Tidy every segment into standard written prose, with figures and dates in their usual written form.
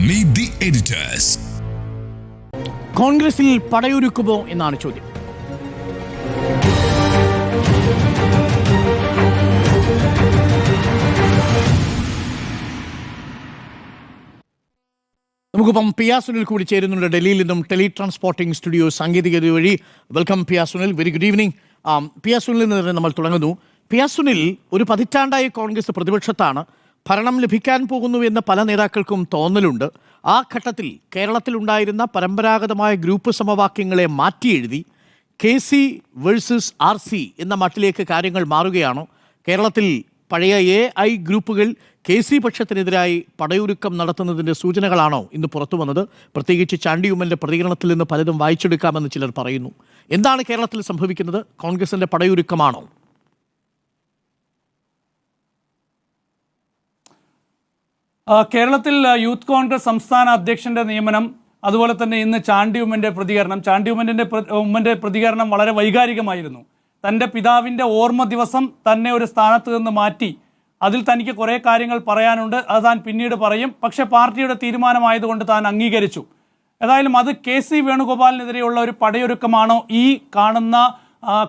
Meet the editors. കോൺഗ്രസിൽ പടയൊരുക്കുമോ എന്നാണ് ചോദ്യം. നമുക്കിപ്പം പിയ സുനിൽ കൂടി ചേരുന്നുണ്ട് ഡൽഹിയിൽ നിന്നും. ടെലി ട്രാൻസ്പോർട്ടിംഗ് സ്റ്റുഡിയോ സാങ്കേതികത വഴി. Welcome Piya Sunil, very good evening. Piya Sunil നിന്ന് നമ്മൾ തുടങ്ങുന്നു. പിയ സുനിൽ, ഒരു പതിറ്റാണ്ടായി കോൺഗ്രസ് പ്രതിപക്ഷത്താണ്. ഭരണം ലഭിക്കാൻ പോകുന്നു എന്ന് പല നേതാക്കൾക്കും തോന്നലുണ്ട്. ആ ഘട്ടത്തിൽ കേരളത്തിലുണ്ടായിരുന്ന പരമ്പരാഗതമായ ഗ്രൂപ്പ് സമവാക്യങ്ങളെ മാറ്റിയെഴുതി KC വേഴ്സസ് RC എന്ന മട്ടിലേക്ക് കാര്യങ്ങൾ മാറുകയാണോ? കേരളത്തിൽ പഴയ AI ഗ്രൂപ്പുകൾ KC പക്ഷത്തിനെതിരായി പടയൊരുക്കം നടത്തുന്നതിൻ്റെ സൂചനകളാണോ ഇന്ന് പുറത്തു വന്നത്? പ്രത്യേകിച്ച് ചാണ്ടി ഉമ്മൻ്റെ പ്രതികരണത്തിൽ നിന്ന് പലതും വായിച്ചെടുക്കാമെന്ന് ചിലർ പറയുന്നു. എന്താണ് കേരളത്തിൽ സംഭവിക്കുന്നത്? കോൺഗ്രസിൻ്റെ പടയൊരുക്കമാണോ? കേരളത്തിൽ യൂത്ത് കോൺഗ്രസ് സംസ്ഥാന അധ്യക്ഷന്റെ നിയമനം, അതുപോലെ തന്നെ ഇന്ന് ചാണ്ടി ഉമ്മൻ്റെ പ്രതികരണം വളരെ വൈകാരികമായിരുന്നു. തൻ്റെ പിതാവിൻ്റെ ഓർമ്മ ദിവസം തന്നെ ഒരു സ്ഥാനത്ത് നിന്ന് മാറ്റി. അതിൽ തനിക്ക് കുറേ കാര്യങ്ങൾ പറയാനുണ്ട്, അത് താൻ പിന്നീട് പറയും, പക്ഷേ പാർട്ടിയുടെ തീരുമാനമായതുകൊണ്ട് താൻ അംഗീകരിച്ചു. ഏതായാലും അത് KC വേണുഗോപാലിനെതിരെയുള്ള ഒരു പടയൊരുക്കമാണോ ഈ കാണുന്ന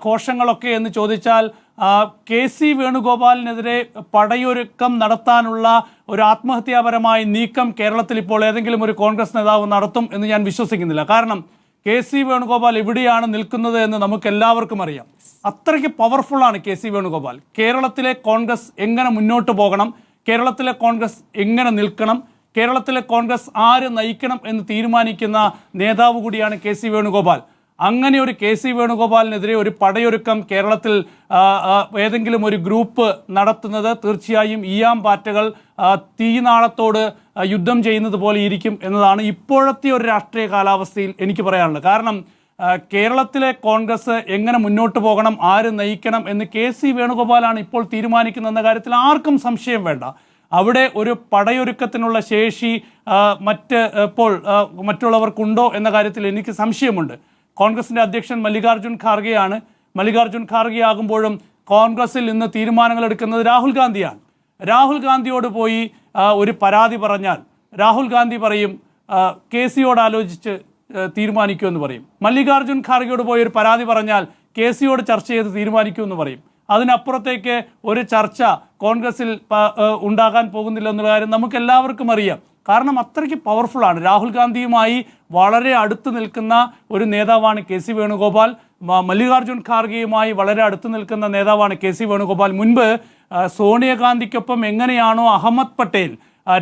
ഘോഷങ്ങളൊക്കെ എന്ന് ചോദിച്ചാൽ, KC വേണുഗോപാലിനെതിരെ പടയൊരുക്കം നടത്താനുള്ള ഒരു ആത്മഹത്യാപരമായ നീക്കം കേരളത്തിൽ ഇപ്പോൾ ഏതെങ്കിലും ഒരു കോൺഗ്രസ് നേതാവ് നടത്തും എന്ന് ഞാൻ വിശ്വസിക്കുന്നില്ല. കാരണം KC വേണുഗോപാൽ എവിടെയാണ് നിൽക്കുന്നത് എന്ന് നമുക്ക് എല്ലാവർക്കും അറിയാം. അത്രയ്ക്ക് പവർഫുള്ളാണ് KC വേണുഗോപാൽ. കേരളത്തിലെ കോൺഗ്രസ് എങ്ങനെ മുന്നോട്ട് പോകണം, കേരളത്തിലെ കോൺഗ്രസ് എങ്ങനെ നിൽക്കണം, കേരളത്തിലെ കോൺഗ്രസ് ആര് നയിക്കണം എന്ന് തീരുമാനിക്കുന്ന നേതാവ് കൂടിയാണ് KC വേണുഗോപാൽ. അങ്ങനെ ഒരു KC വേണുഗോപാലിനെതിരെ ഒരു പടയൊരുക്കം കേരളത്തിൽ ഏതെങ്കിലും ഒരു ഗ്രൂപ്പ് നടത്തുന്നത് തീർച്ചയായും ഈയാം പാറ്റകൾ തീനാളത്തോട് യുദ്ധം ചെയ്യുന്നത് പോലെ ഇരിക്കും എന്നതാണ് ഇപ്പോഴത്തെ ഒരു രാഷ്ട്രീയ കാലാവസ്ഥയിൽ എനിക്ക് പറയാനുള്ളത്. കാരണം കേരളത്തിലെ കോൺഗ്രസ് എങ്ങനെ മുന്നോട്ട് പോകണം, ആര് നയിക്കണം എന്ന് KC വേണുഗോപാലാണ് ഇപ്പോൾ തീരുമാനിക്കുന്നതെന്ന കാര്യത്തിൽ ആർക്കും സംശയം വേണ്ട. അവിടെ ഒരു പടയൊരുക്കത്തിനുള്ള ശേഷി മറ്റുള്ളവർക്കുണ്ടോ എന്ന കാര്യത്തിൽ എനിക്ക് സംശയമുണ്ട്. കോൺഗ്രസിൻ്റെ അധ്യക്ഷൻ മല്ലികാർജ്ജുൻ ഖാർഗെയാണ്. മല്ലികാർജ്ജുൻ ഖാർഗെ ആകുമ്പോഴും കോൺഗ്രസിൽ ഇന്ന് തീരുമാനങ്ങൾ എടുക്കുന്നത് രാഹുൽ ഗാന്ധിയാണ്. രാഹുൽ ഗാന്ധിയോട് പോയി ഒരു പരാതി പറഞ്ഞാൽ രാഹുൽ ഗാന്ധി പറയും KCയോട് ആലോചിച്ച് തീരുമാനിക്കൂ എന്ന് പറയും. മല്ലികാർജ്ജുൻ ഖാർഗെയോട് പോയി ഒരു പരാതി പറഞ്ഞാൽ KCയോട് ചർച്ച ചെയ്ത് തീരുമാനിക്കൂ എന്ന് പറയും. അതിനപ്പുറത്തേക്ക് ഒരു ചർച്ച കോൺഗ്രസിൽ ഉണ്ടാകാൻ പോകുന്നില്ല എന്നുള്ള കാര്യം നമുക്ക് എല്ലാവർക്കും അറിയാം. കാരണം അത്രയ്ക്ക് പവർഫുള്ളാണ്. രാഹുൽ ഗാന്ധിയുമായി വളരെ അടുത്ത് നിൽക്കുന്ന ഒരു നേതാവാണ് KC വേണുഗോപാൽ. മല്ലികാർജ്ജുൻ ഖാർഗെയുമായി വളരെ അടുത്ത് നിൽക്കുന്ന നേതാവാണ് KC വേണുഗോപാൽ. മുൻപ് സോണിയാഗാന്ധിക്കൊപ്പം എങ്ങനെയാണോ അഹമ്മദ് പട്ടേൽ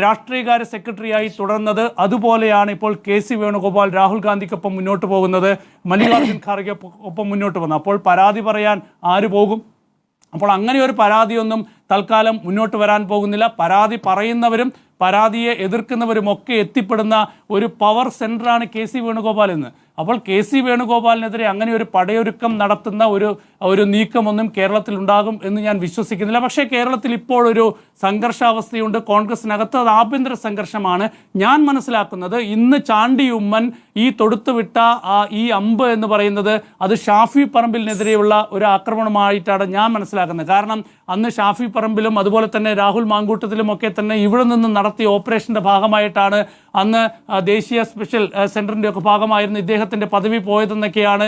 രാഷ്ട്രീയകാര്യ സെക്രട്ടറിയായി തുടർന്നത്, അതുപോലെയാണ് ഇപ്പോൾ KC വേണുഗോപാൽ രാഹുൽ ഗാന്ധിക്കൊപ്പം മുന്നോട്ട് പോകുന്നത്, മല്ലികാർജ്ജുൻ ഖാർഗെ ഒപ്പം മുന്നോട്ട് പോകുന്നത്. അപ്പോൾ പരാതി പറയാൻ ആര് പോകും? അപ്പോൾ അങ്ങനെ ഒരു പരാതിയൊന്നും തൽക്കാലം മുന്നോട്ട് വരാൻ പോകുന്നില്ല. പരാതി പറയുന്നവരും പരാതിയെ എതിർക്കുന്നവരും ഒക്കെ എത്തിപ്പെടുന്ന ഒരു പവർ സെൻ്ററാണ് KC വേണുഗോപാൽ എന്ന്. അപ്പോൾ KC വേണുഗോപാലിനെതിരെ അങ്ങനെ ഒരു പടയൊരുക്കം നടത്തുന്ന ഒരു നീക്കമൊന്നും കേരളത്തിൽ ഉണ്ടാകും എന്ന് ഞാൻ വിശ്വസിക്കുന്നില്ല. പക്ഷേ കേരളത്തിൽ ഇപ്പോൾ ഒരു സംഘർഷാവസ്ഥയുണ്ട് കോൺഗ്രസിനകത്ത്. അത് ആഭ്യന്തര സംഘർഷമാണ്. ഞാൻ മനസ്സിലാക്കുന്നത് ഇന്ന് ചാണ്ടി ഉമ്മൻ ഈ തൊടുത്തുവിട്ട ഈ അമ്പ് എന്ന് പറയുന്നത് അത് ഷാഫി പറമ്പിലിനെതിരെയുള്ള ഒരു ആക്രമണമായിട്ടാണ് ഞാൻ മനസ്സിലാക്കുന്നത്. കാരണം അന്ന് ഷാഫി പറമ്പിലും അതുപോലെ തന്നെ രാഹുൽ മാങ്കൂട്ടത്തിലും ഒക്കെ തന്നെ ഇവിടെ നിന്ന് നടത്തിയ ഓപ്പറേഷൻ്റെ ഭാഗമായിട്ടാണ് അന്ന് ദേശീയ സ്പെഷ്യൽ സെൻറ്ററിൻ്റെ ഒക്കെ ഭാഗമായിരുന്നു ഇദ്ദേഹത്തിൻ്റെ പദവി പോയതെന്നൊക്കെയാണ്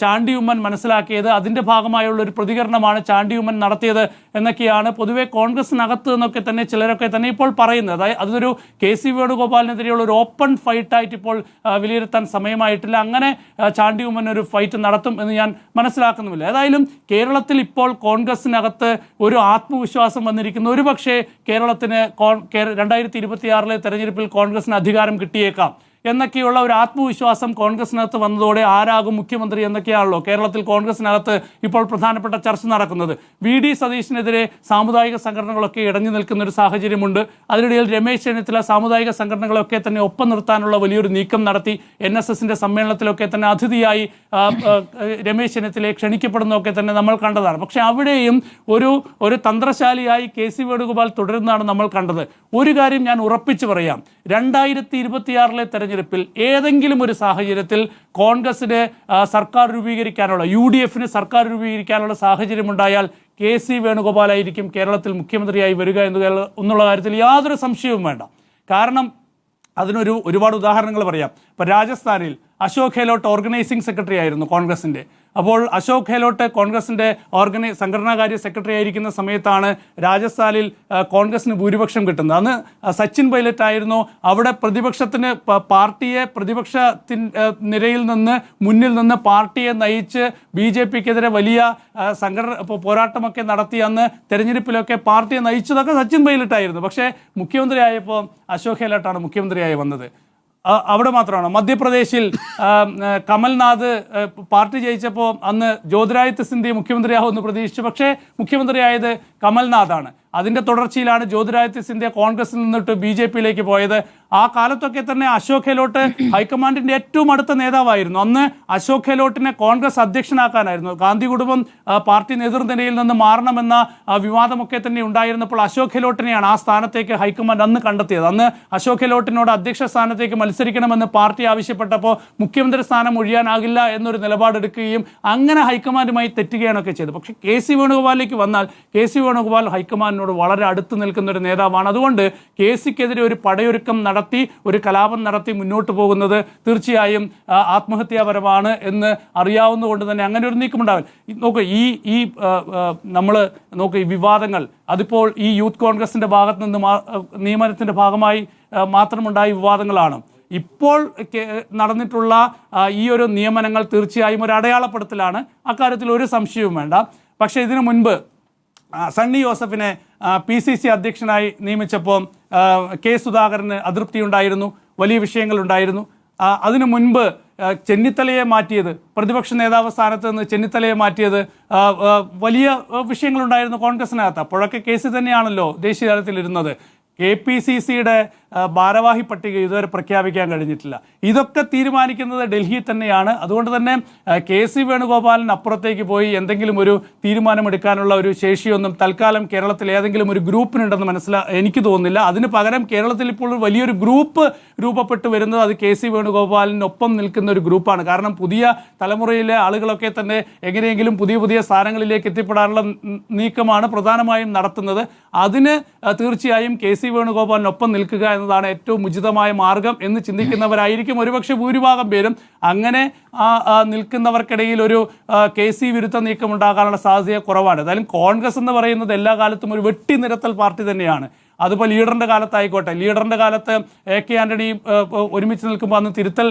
ചാണ്ടി ഉമ്മൻ മനസ്സിലാക്കിയത്. അതിൻ്റെ ഭാഗമായുള്ള ഒരു പ്രതികരണമാണ് ചാണ്ടി ഉമ്മൻ നടത്തിയത് എന്നൊക്കെയാണ് പൊതുവെ കോൺഗ്രസിനകത്ത് നിന്നൊക്കെ തന്നെ ചിലരൊക്കെ തന്നെ ഇപ്പോൾ പറയുന്നത്. അതായത് അതൊരു KC വേണുഗോപാലിനെതിരെയുള്ള ഒരു ഓപ്പൺ ഫൈറ്റായിട്ട് ഇപ്പോൾ വിലയിരുത്താൻ സമയമായിട്ടില്ല. അങ്ങനെ ചാണ്ടി ഉമ്മൻ ഒരു ഫൈറ്റ് നടത്തും എന്ന് ഞാൻ മനസ്സിലാക്കുന്നുമില്ല. ഏതായാലും കേരളത്തിൽ ഇപ്പോൾ കോൺഗ്രസിനകത്ത് ഒരു ആത്മവിശ്വാസം വന്നിരിക്കുന്നു. ഒരുപക്ഷെ കേരളത്തിന് 2026 തെരഞ്ഞെടുപ്പിൽ കോൺഗ്രസിന് അധികാരം കിട്ടിയേക്കാം എന്നൊക്കെയുള്ള ഒരു ആത്മവിശ്വാസം കോൺഗ്രസിനകത്ത് വന്നതോടെ ആരാകും മുഖ്യമന്ത്രി എന്നൊക്കെയാണല്ലോ കേരളത്തിൽ കോൺഗ്രസിനകത്ത് ഇപ്പോൾ പ്രധാനപ്പെട്ട ചർച്ച നടക്കുന്നത്. VD സതീശിനെതിരെ സാമുദായിക സംഘടനകളൊക്കെ ഇടഞ്ഞു നിൽക്കുന്ന ഒരു സാഹചര്യമുണ്ട്. അതിനിടയിൽ രമേശ് ചെന്നിത്തല സാമുദായിക സംഘടനകളൊക്കെ തന്നെ ഒപ്പം നിർത്താനുള്ള വലിയൊരു നീക്കം നടത്തി. NSSൻ്റെ സമ്മേളനത്തിലൊക്കെ തന്നെ അതിഥിയായി രമേശ് ചെന്നിത്തലയെ ക്ഷണിക്കപ്പെടുന്നതൊക്കെ തന്നെ നമ്മൾ കണ്ടതാണ്. പക്ഷേ അവിടെയും ഒരു തന്ത്രശാലിയായി KC വേണുഗോപാൽ തുടരുന്നതാണ് നമ്മൾ കണ്ടത്. ഒരു കാര്യം ഞാൻ ഉറപ്പിച്ചു പറയാം, 2026 തെരഞ്ഞെടുപ്പിൽ ഏതെങ്കിലും ഒരു സാഹചര്യത്തിൽ കോൺഗ്രസിന് സർക്കാർ രൂപീകരിക്കാനുള്ള UDFന് സർക്കാർ രൂപീകരിക്കാനുള്ള സാഹചര്യമുണ്ടായാൽ KC വേണുഗോപാലായിരിക്കും കേരളത്തിൽ മുഖ്യമന്ത്രിയായി വരിക എന്നുള്ള കാര്യത്തിൽ യാതൊരു സംശയവും വേണ്ട. കാരണം ഒരുപാട് ഉദാഹരണങ്ങൾ പറയാം. ഇപ്പോൾ രാജസ്ഥാനിൽ അശോക് ഗെഹ്ലോട്ട് ഓർഗനൈസിംഗ് സെക്രട്ടറി ആയിരുന്നു കോൺഗ്രസിൻ്റെ. അപ്പോൾ അശോക് ഗെഹ്ലോട്ട് കോൺഗ്രസിൻ്റെ സംഘടനാകാര്യ സെക്രട്ടറി ആയിരിക്കുന്ന സമയത്താണ് രാജസ്ഥാനിൽ കോൺഗ്രസിന് ഭൂരിപക്ഷം കിട്ടുന്നത്. അന്ന് സച്ചിൻ പൈലറ്റ് ആയിരുന്നു അവിടെ പാർട്ടിയെ നിരയിൽ നിന്ന് മുന്നിൽ നിന്ന് പാർട്ടിയെ നയിച്ച് BJPക്കെതിരെ വലിയ പോരാട്ടമൊക്കെ നടത്തി അന്ന് തെരഞ്ഞെടുപ്പിലൊക്കെ പാർട്ടിയെ നയിച്ചതൊക്കെ സച്ചിൻ പൈലറ്റ് ആയിരുന്നു. പക്ഷേ മുഖ്യമന്ത്രിയായപ്പോൾ അശോക് ഗെഹ്ലോട്ടാണ് മുഖ്യമന്ത്രിയായി വന്നത്. അവിടെ മാത്രമാണ്. മധ്യപ്രദേശിൽ കമൽനാഥ് പാർട്ടി ജയിച്ചപ്പോൾ അന്ന് ജ്യോതിരാദിത്യ സിന്ധ്യ മുഖ്യമന്ത്രിയാവുമെന്ന് പ്രതീക്ഷിച്ചു. പക്ഷേ മുഖ്യമന്ത്രിയായത് കമൽനാഥാണ്. അതിൻ്റെ തുടർച്ചയിലാണ് ജ്യോതിരാദിത്യ സിന്ധ്യ കോൺഗ്രസിൽ നിന്നിട്ട് BJPയിലേക്ക് പോയത്. ആ കാലത്തൊക്കെ തന്നെ അശോക് ഗെഹ്ലോട്ട് ഹൈക്കമാൻഡിൻ്റെ ഏറ്റവും അടുത്ത നേതാവായിരുന്നു. അന്ന് അശോക് ഗെഹ്ലോട്ടിനെ കോൺഗ്രസ് അധ്യക്ഷനാക്കാനായിരുന്നു. ഗാന്ധി കുടുംബം പാർട്ടി നേതൃനിരയിൽ നിന്ന് മാറണമെന്ന വിവാദമൊക്കെ തന്നെ ഉണ്ടായിരുന്നപ്പോൾ അശോക് ഗെഹ്ലോട്ടിനെയാണ് ആ സ്ഥാനത്തേക്ക് ഹൈക്കമാൻഡ് അന്ന് കണ്ടെത്തിയത്. അന്ന് അശോക് ഗെഹ്ലോട്ടിനോട് അധ്യക്ഷ സ്ഥാനത്തേക്ക് മത്സരിക്കണമെന്ന് പാർട്ടി ആവശ്യപ്പെട്ടപ്പോൾ മുഖ്യമന്ത്രി സ്ഥാനം ഒഴിയാനാകില്ല എന്നൊരു നിലപാടെടുക്കുകയും അങ്ങനെ ഹൈക്കമാൻഡുമായി തെറ്റുകയാണൊക്കെ ചെയ്തത്. പക്ഷേ KC വേണുഗോപാലിലേക്ക് വന്നാൽ KC വേണുഗോപാൽ ഹൈക്കമാൻഡിനോട് വളരെ അടുത്ത് നിൽക്കുന്ന ഒരു നേതാവാണ്. അതുകൊണ്ട് KCക്കെതിരെ ഒരു പടയൊരുക്കം നടത്തി ഒരു കലാപം നടത്തി മുന്നോട്ട് പോകുന്നത് തീർച്ചയായും ആത്മഹത്യാപരമാണ് എന്ന് അറിയാവുന്നതുകൊണ്ട് തന്നെ അങ്ങനെ ഒരു നീക്കമുണ്ടാവില്ല. നോക്ക് ഈ വിവാദങ്ങൾ അതിപ്പോൾ ഈ യൂത്ത് കോൺഗ്രസിൻ്റെ ഭാഗത്ത് നിന്ന് നിയമനത്തിൻ്റെ ഭാഗമായി മാത്രമുണ്ടായ വിവാദങ്ങളാണ്. ഇപ്പോൾ നടന്നിട്ടുള്ള ഈ ഒരു നിയമനങ്ങൾ തീർച്ചയായും ഒരു അടയാളപ്പെടുത്തലാണ്. അക്കാര്യത്തിൽ ഒരു സംശയവും വേണ്ട. പക്ഷേ ഇതിനു മുൻപ് സണ്ണി ജോസഫിനെ PCC അധ്യക്ഷനായി നിയമിച്ചപ്പോൾ K. സുധാകരന് അതൃപ്തിയുണ്ടായിരുന്നു, വലിയ വിഷയങ്ങളുണ്ടായിരുന്നു. അതിനു മുൻപ് ചെന്നിത്തലയെ മാറ്റിയത്, പ്രതിപക്ഷ നേതാവ് സ്ഥാനത്ത് നിന്ന് ചെന്നിത്തലയെ മാറ്റിയത് വലിയ വിഷയങ്ങളുണ്ടായിരുന്നു കോൺഗ്രസിനകത്ത്. അപ്പോഴൊക്കെ KC തന്നെയാണല്ലോ ദേശീയ തലത്തിലിരുന്നത്. KPCCയുടെ ഭാരവാഹി പട്ടിക ഇതുവരെ പ്രഖ്യാപിക്കാൻ കഴിഞ്ഞിട്ടില്ല. ഇതൊക്കെ തീരുമാനിക്കുന്നത് ഡൽഹിയിൽ തന്നെയാണ്. അതുകൊണ്ട് തന്നെ KC വേണുഗോപാലിന് അപ്പുറത്തേക്ക് പോയി എന്തെങ്കിലും ഒരു തീരുമാനമെടുക്കാനുള്ള ഒരു ശേഷിയൊന്നും തൽക്കാലം കേരളത്തിൽ ഏതെങ്കിലും ഒരു ഗ്രൂപ്പിനുണ്ടെന്ന് എനിക്ക് തോന്നുന്നില്ല. അതിന് പകരം കേരളത്തിൽ ഇപ്പോൾ വലിയൊരു ഗ്രൂപ്പ് രൂപപ്പെട്ടു വരുന്നത് അത് KC വേണുഗോപാലിനൊപ്പം നിൽക്കുന്ന ഒരു ഗ്രൂപ്പാണ്. കാരണം പുതിയ തലമുറയിലെ ആളുകളൊക്കെ തന്നെ എങ്ങനെയെങ്കിലും പുതിയ സ്ഥാനങ്ങളിലേക്ക് എത്തിപ്പെടാനുള്ള നീക്കമാണ് പ്രധാനമായും നടത്തുന്നത്. അതിന് തീർച്ചയായും KC വേണുഗോപാലിനൊപ്പം നിൽക്കുക എന്നതാണ് ഏറ്റവും ഉചിതമായ മാർഗം എന്ന് ചിന്തിക്കുന്നവരായിരിക്കും ഒരുപക്ഷെ ഭൂരിഭാഗം പേരും. അങ്ങനെ നിൽക്കുന്നവർക്കിടയിൽ ഒരു KC വിരുദ്ധ നീക്കം ഉണ്ടാകാനുള്ള സാധ്യത കുറവാണ്. ഏതായാലും കോൺഗ്രസ് എന്ന് പറയുന്നത് എല്ലാ കാലത്തും ഒരു വെട്ടി നിരത്തൽ പാർട്ടി തന്നെയാണ്. അതിപ്പോൾ ലീഡറിൻ്റെ കാലത്തായിക്കോട്ടെ, ലീഡറിൻ്റെ കാലത്ത് AK ആൻ്റണിയും ഒരുമിച്ച് നിൽക്കുമ്പോൾ അന്ന് തിരുത്തൽ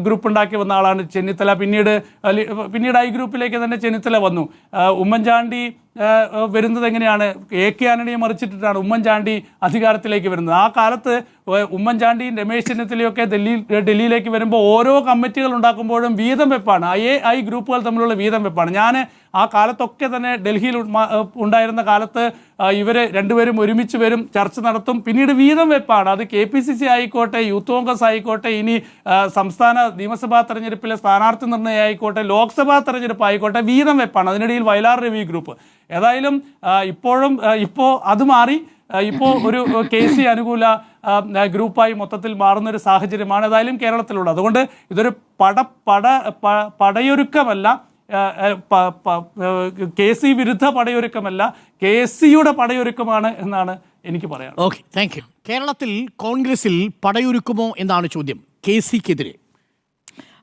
ഗ്രൂപ്പ് ഉണ്ടാക്കി വന്ന ആളാണ് ചെന്നിത്തല. പിന്നീട് ഈ ഗ്രൂപ്പിലേക്ക് തന്നെ ചെന്നിത്തല വന്നു. ഉമ്മൻചാണ്ടി വരുന്നത് എങ്ങനെയാണ്? AK ആൻ്റണിയെ മറിച്ചിട്ടിട്ടാണ് ഉമ്മൻചാണ്ടി അധികാരത്തിലേക്ക് വരുന്നത്. ആ കാലത്ത് ഉമ്മൻചാണ്ടിയും രമേശ് ചെന്നിത്തലയൊക്കെ ഡൽഹിയിലേക്ക് വരുമ്പോൾ ഓരോ കമ്മിറ്റികൾ ഉണ്ടാക്കുമ്പോഴും വീതം വെപ്പാണ്, I ഗ്രൂപ്പുകൾ തമ്മിലുള്ള വീതം വെപ്പാണ്. ഞാൻ ആ കാലത്തൊക്കെ തന്നെ ഡൽഹിയിൽ ഉണ്ടായിരുന്ന കാലത്ത് ഇവർ രണ്ടുപേരും ഒരുമിച്ച് വരും, ചർച്ച നടത്തും, പിന്നീട് വീതം വെപ്പാണ്. അത് KPCC ആയിക്കോട്ടെ, യൂത്ത് കോൺഗ്രസ് ആയിക്കോട്ടെ, ഇനി സംസ്ഥാന നിയമസഭാ തെരഞ്ഞെടുപ്പിലെ സ്ഥാനാർത്ഥി നിർണ്ണയം ആയിക്കോട്ടെ, ലോക്സഭാ തെരഞ്ഞെടുപ്പ് ആയിക്കോട്ടെ, വീതം വെപ്പാണ്. അതിനിടയിൽ വയലാർ രവി ഗ്രൂപ്പ്. ഏതായാലും ഇപ്പോൾ അത് മാറി ഇപ്പോൾ ഒരു KC അനുകൂല ഗ്രൂപ്പായി മൊത്തത്തിൽ മാറുന്നൊരു സാഹചര്യമാണ് ഏതായാലും കേരളത്തിലുള്ളത്. അതുകൊണ്ട് ഇതൊരു പടയൊരുക്കമല്ല, KC വിരുദ്ധ പടയൊരുക്കമല്ല, KCയുടെ പടയൊരുക്കമാണ് എന്നാണ് എനിക്ക് പറയാം. Okay, thank you. കേരളത്തിൽ കോൺഗ്രസിൽ പടയൊരുക്കുമോ എന്നാണ് ചോദ്യം KCക്കെതിരെ.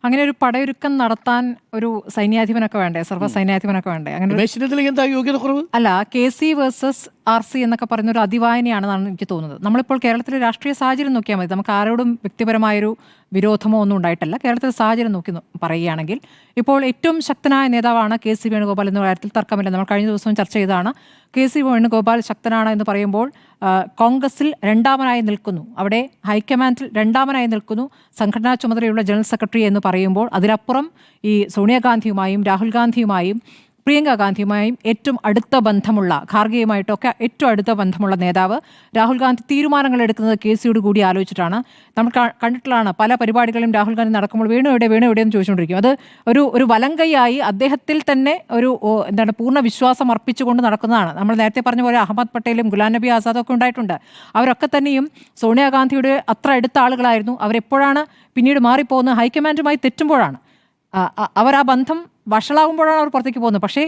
അങ്ങനെ ഒരു പടയൊരുക്കം നടത്താൻ ഒരു സൈന്യാധിപനൊക്കെ വേണ്ടേ, സർവ്വ സൈന്യാധിപനൊക്കെ വേണ്ടേ? അങ്ങനെ എന്താ യോഗ്യത കുറവ്? അല്ല, KC വേഴ്സസ് RC എന്നൊക്കെ പറയുന്ന ഒരു അതിവായനയാണെന്നാണ് എനിക്ക് തോന്നുന്നത്. നമ്മളിപ്പോൾ കേരളത്തിലെ രാഷ്ട്രീയ സാഹചര്യം നോക്കിയാൽ മതി. നമുക്ക് ആരോടും വ്യക്തിപരമായൊരു വിരോധമോ ഒന്നും ഉണ്ടായിട്ടല്ല. കേരളത്തിലെ സാഹചര്യം നോക്കി പറയുകയാണെങ്കിൽ ഇപ്പോൾ ഏറ്റവും ശക്തനായ നേതാവാണ് KC വേണുഗോപാൽ എന്ന കാര്യത്തിൽ തർക്കമില്ല. നമ്മൾ കഴിഞ്ഞ ദിവസവും ചർച്ച ചെയ്തതാണ്. KC വേണുഗോപാൽ ശക്തനാണ് എന്ന് പറയുമ്പോൾ കോൺഗ്രസിൽ രണ്ടാമനായി നിൽക്കുന്നു, അവിടെ ഹൈക്കമാൻഡിൽ രണ്ടാമനായി നിൽക്കുന്നു, സംഘടനാ ചുമതലയുള്ള ജനറൽ സെക്രട്ടറി എന്ന് പറയുമ്പോൾ അതിലപ്പുറം ഈ സോണിയാഗാന്ധിയുമായും രാഹുൽ ഗാന്ധിയുമായും പ്രിയങ്ക ഗാന്ധിയുമായും ഏറ്റവും അടുത്ത ബന്ധമുള്ള, ഖാർഗെയുമായിട്ടൊക്കെ ഏറ്റവും അടുത്ത ബന്ധമുള്ള നേതാവ് രാഹുൽ ഗാന്ധി തീരുമാനങ്ങൾ എടുക്കുന്നത് KCയോട് കൂടി ആലോചിച്ചിട്ടാണ്. നമ്മൾ കണ്ടിട്ടുള്ളതാണ് പല പരിപാടികളും രാഹുൽ ഗാന്ധി നടക്കുമ്പോൾ വേണു എവിടെയെന്ന് ചോദിച്ചുകൊണ്ടിരിക്കും. അത് ഒരു വലങ്കൈയായി അദ്ദേഹത്തിൽ തന്നെ ഒരു പൂർണ്ണ വിശ്വാസം അർപ്പിച്ചുകൊണ്ട് നടക്കുന്നതാണ്. നമ്മൾ നേരത്തെ പറഞ്ഞ പോലെ അഹമ്മദ് പട്ടേലും ഗുലാം നബി ആസാദും ഒക്കെ ഉണ്ടായിട്ടുണ്ട്. അവരൊക്കെ തന്നെയും സോണിയാഗാന്ധിയുടെ അത്ര അടുത്ത ആളുകളായിരുന്നു. അവരെപ്പോഴാണ് പിന്നീട് മാറിപ്പോകുന്നത്? ഹൈക്കമാൻഡുമായി തെറ്റുമ്പോഴാണ്. അവർ ആ ബന്ധം വഷളാകുമ്പോഴാണ് അവർ പുറത്തേക്ക് പോകുന്നത്. പക്ഷേ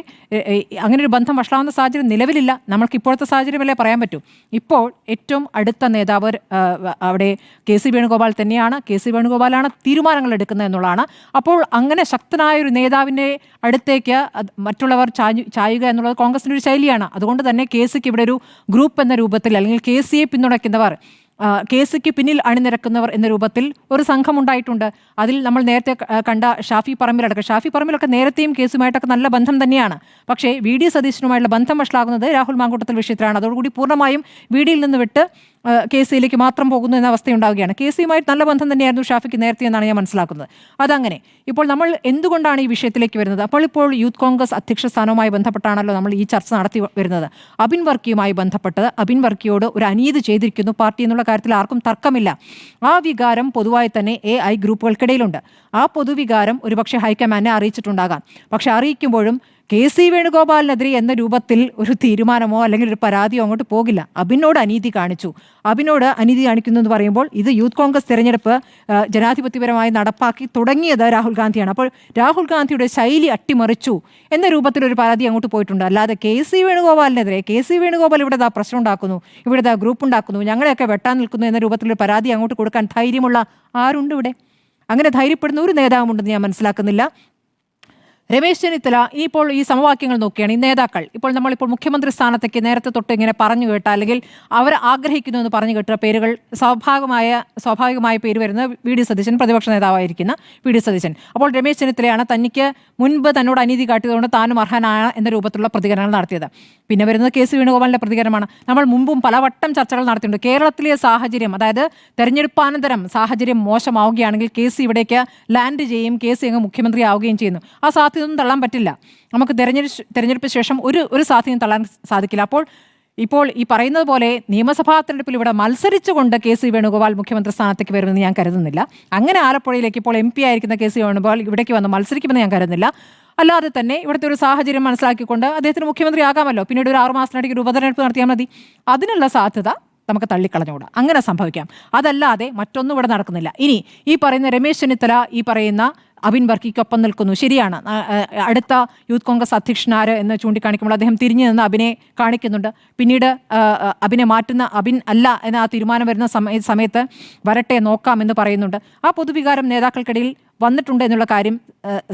അങ്ങനെ ഒരു ബന്ധം വഷളാവുന്ന സാഹചര്യം നിലവിലില്ല. നമ്മൾക്ക് ഇപ്പോഴത്തെ സാഹചര്യമല്ലേ പറയാൻ പറ്റൂ. ഇപ്പോൾ ഏറ്റവും അടുത്ത നേതാവ് അവിടെ കെ സി വേണുഗോപാൽ തന്നെയാണ്. കെ സി വേണുഗോപാലാണ് തീരുമാനങ്ങൾ എടുക്കുന്നത് എന്നുള്ളതാണ്. അപ്പോൾ അങ്ങനെ ശക്തനായ ഒരു നേതാവിൻ്റെ അടുത്തേക്ക് മറ്റുള്ളവർ ചായുക എന്നുള്ളത് കോൺഗ്രസിൻ്റെ ഒരു ശൈലിയാണ്. അതുകൊണ്ട് തന്നെ കെ സിക്ക് ഇവിടെ ഒരു ഗ്രൂപ്പ് എന്ന രൂപത്തിൽ, അല്ലെങ്കിൽ കെ സിയെ പിന്തുണയ്ക്കുന്നവർ, കെ സിക്ക് പിന്നിൽ അണിനിരക്കുന്നവർ എന്ന രൂപത്തിൽ ഒരു സംഘമുണ്ടായിട്ടുണ്ട്. അതിൽ നമ്മൾ നേരത്തെ കണ്ട ഷാഫി പറമ്പിലൊക്കെ നേരത്തെയും കേസുമായിട്ടൊക്കെ നല്ല ബന്ധം തന്നെയാണ്. പക്ഷേ വി ഡി സതീശനുമായുള്ള ബന്ധം വഷളാകുന്നത് രാഹുൽ മാങ്കൂട്ടത്തിൽ വിഷയത്തിലാണ്. അതോടുകൂടി പൂർണ്ണമായും വി ഡിയിൽ നിന്ന് വിട്ട് കെ സിയിലേക്ക് മാത്രം പോകുന്നു എന്ന അവസ്ഥയുണ്ടാവുകയാണ്. കെ സിയുമായിട്ട് നല്ല ബന്ധം തന്നെയായിരുന്നു ഷാഫിക്ക് നേരത്തെ എന്നാണ് ഞാൻ മനസ്സിലാക്കുന്നത്. അതങ്ങനെ ഇപ്പോൾ നമ്മൾ എന്തുകൊണ്ടാണ് ഈ വിഷയത്തിലേക്ക് വരുന്നത്? ഇപ്പോൾ യൂത്ത് കോൺഗ്രസ് അധ്യക്ഷ സ്ഥാനവുമായി ബന്ധപ്പെട്ടാണല്ലോ നമ്മൾ ഈ ചർച്ച നടത്തി വരുന്നത്. അബിൻ വർക്കിയുമായി ബന്ധപ്പെട്ടത്, അബിൻ വർക്കിയോട് ഒരു അനീതി ചെയ്തിരിക്കുന്നു പാർട്ടി എന്നുള്ള കാര്യത്തിൽ ആർക്കും തർക്കമില്ല. ആ വികാരം പൊതുവായി തന്നെ AI ഗ്രൂപ്പുകൾക്കിടയിലുണ്ട്. ആ പൊതുവികാരം ഒരുപക്ഷെ ഹൈക്കമാൻഡിനെ അറിയിച്ചിട്ടുണ്ടാകാം. പക്ഷെ അറിയിക്കുമ്പോഴും കെ സി വേണുഗോപാലിനെതിരെ എന്ന രൂപത്തിൽ ഒരു തീരുമാനമോ അല്ലെങ്കിൽ ഒരു പരാതിയോ അങ്ങോട്ട് പോകില്ല. അബിനോട് അനീതി കാണിക്കുന്നു എന്ന് പറയുമ്പോൾ ഇത് യൂത്ത് കോൺഗ്രസ് തെരഞ്ഞെടുപ്പ് ജനാധിപത്യപരമായി നടപ്പാക്കി തുടങ്ങിയത് രാഹുൽ ഗാന്ധിയാണ്. അപ്പോൾ രാഹുൽ ഗാന്ധിയുടെ ശൈലി അട്ടിമറിച്ചു എന്ന രൂപത്തിൽ ഒരു പരാതി അങ്ങോട്ട് പോയിട്ടുണ്ട്. അല്ലാതെ കെ സി വേണുഗോപാലിനെതിരെ, കെ സി വേണുഗോപാൽ ഇവിടെ പ്രശ്നം ഉണ്ടാക്കുന്നു, ഇവിടെ ഗ്രൂപ്പ് ഉണ്ടാക്കുന്നു, ഞങ്ങളെയൊക്കെ വെട്ടാൻ നിൽക്കുന്നു എന്ന രൂപത്തിലൊരു പരാതി അങ്ങോട്ട് കൊടുക്കാൻ ധൈര്യമുള്ള ആരുണ്ട് ഇവിടെ? അങ്ങനെ ധൈര്യപ്പെടുന്ന ഒരു നേതാവുണ്ടെന്ന് ഞാൻ മനസ്സിലാക്കുന്നില്ല. രമേശ് ചെന്നിത്തല ഇപ്പോൾ ഈ സമവാക്യങ്ങൾ നോക്കിയാണ് ഈ നേതാക്കൾ നമ്മളിപ്പോൾ മുഖ്യമന്ത്രി സ്ഥാനത്തേക്ക് നേരത്തെ തൊട്ട് ഇങ്ങനെ പറഞ്ഞു കേട്ട, അല്ലെങ്കിൽ അവർ ആഗ്രഹിക്കുന്നു എന്ന് പറഞ്ഞു കേട്ട പേരുകൾ സ്വാഭാവികമായ പേര് വരുന്നത് വി ഡി സതീശൻ, പ്രതിപക്ഷ നേതാവായിരിക്കുന്ന വി ഡി സതീശൻ. അപ്പോൾ രമേശ് ചെന്നിത്തലയാണ് തനിക്ക് മുൻപ് തന്നോട് അനീതി കാട്ടിയതുകൊണ്ട് താനും അർഹനാണ് എന്ന രൂപത്തിലുള്ള പ്രതികരണങ്ങൾ നടത്തിയത്. പിന്നെ വരുന്നത് കെ സി വേണുഗോപാലിന്റെ പ്രതികരണമാണ്. നമ്മൾ മുമ്പും പലവട്ടം ചർച്ചകൾ നടത്തിയിട്ടുണ്ട്. കേരളത്തിലെ സാഹചര്യം, അതായത് തെരഞ്ഞെടുപ്പാനന്തരം സാഹചര്യം മോശമാവുകയാണെങ്കിൽ കെ സി ഇവിടേക്ക് ലാൻഡ് ചെയ്യും, കെ സി അങ്ങ് മുഖ്യമന്ത്രി ആവുകയും ചെയ്യുന്നു. ആ സാധ്യതയൊന്നും തള്ളാൻ പറ്റില്ല. നമുക്ക് തെരഞ്ഞെടുപ്പ് ശേഷം ഒരു സാധ്യതയും തള്ളാൻ സാധിക്കില്ല. ഇപ്പോൾ ഈ പറയുന്നത് പോലെ നിയമസഭാ തെരഞ്ഞെടുപ്പിൽ ഇവിടെ മത്സരിച്ചുകൊണ്ട് കെ സി വേണുഗോപാൽ മുഖ്യമന്ത്രി സ്ഥാനത്തേക്ക് വരുമെന്ന് ഞാൻ കരുതുന്നില്ല. അങ്ങനെ ആലപ്പുഴയിലേക്ക് ഇപ്പോൾ MP ആയിരിക്കുന്ന കെ സി വേണുഗോപാൽ ഇവിടേക്ക് വന്ന് മത്സരിക്കുമെന്ന് ഞാൻ കരുതുന്നില്ല. അല്ലാതെ തന്നെ ഇവിടുത്തെ ഒരു സാഹചര്യം മനസ്സിലാക്കിക്കൊണ്ട് അദ്ദേഹത്തിന് മുഖ്യമന്ത്രി ആകാമല്ലോ, പിന്നീട് ഒരു 6 മാസത്തിനിടയ്ക്ക് ഒരു ഉപതെരഞ്ഞെടുപ്പ് നടത്തിയാൽ മതി. അതിനുള്ള സാധ്യത നമുക്ക് തള്ളിക്കളഞ്ഞുകൂടാ. അങ്ങനെ സംഭവിക്കാം. അതല്ലാതെ മറ്റൊന്നും ഇവിടെ നടക്കുന്നില്ല. ഇനി ഈ പറയുന്ന രമേശ് ചെന്നിത്തല ഈ പറയുന്ന അബിൻ വർക്കിക്കൊപ്പം നിൽക്കുന്നു, ശരിയാണ്. അടുത്ത യൂത്ത് കോൺഗ്രസ് അധ്യക്ഷനാര് എന്ന് ചൂണ്ടിക്കാണിക്കുമ്പോൾ അദ്ദേഹം തിരിഞ്ഞു നിന്ന് അബിനെ കാണിക്കുന്നുണ്ട്. പിന്നീട് അബിനെ മാറ്റുന്ന അബിൻ അല്ല എന്ന ആ തീരുമാനം വരുന്ന സമയത്ത് വരട്ടെ നോക്കാം എന്ന് പറയുന്നുണ്ട്. ആ പൊതുവികാരം നേതാക്കൾക്കിടയിൽ വന്നിട്ടുണ്ട് എന്നുള്ള കാര്യം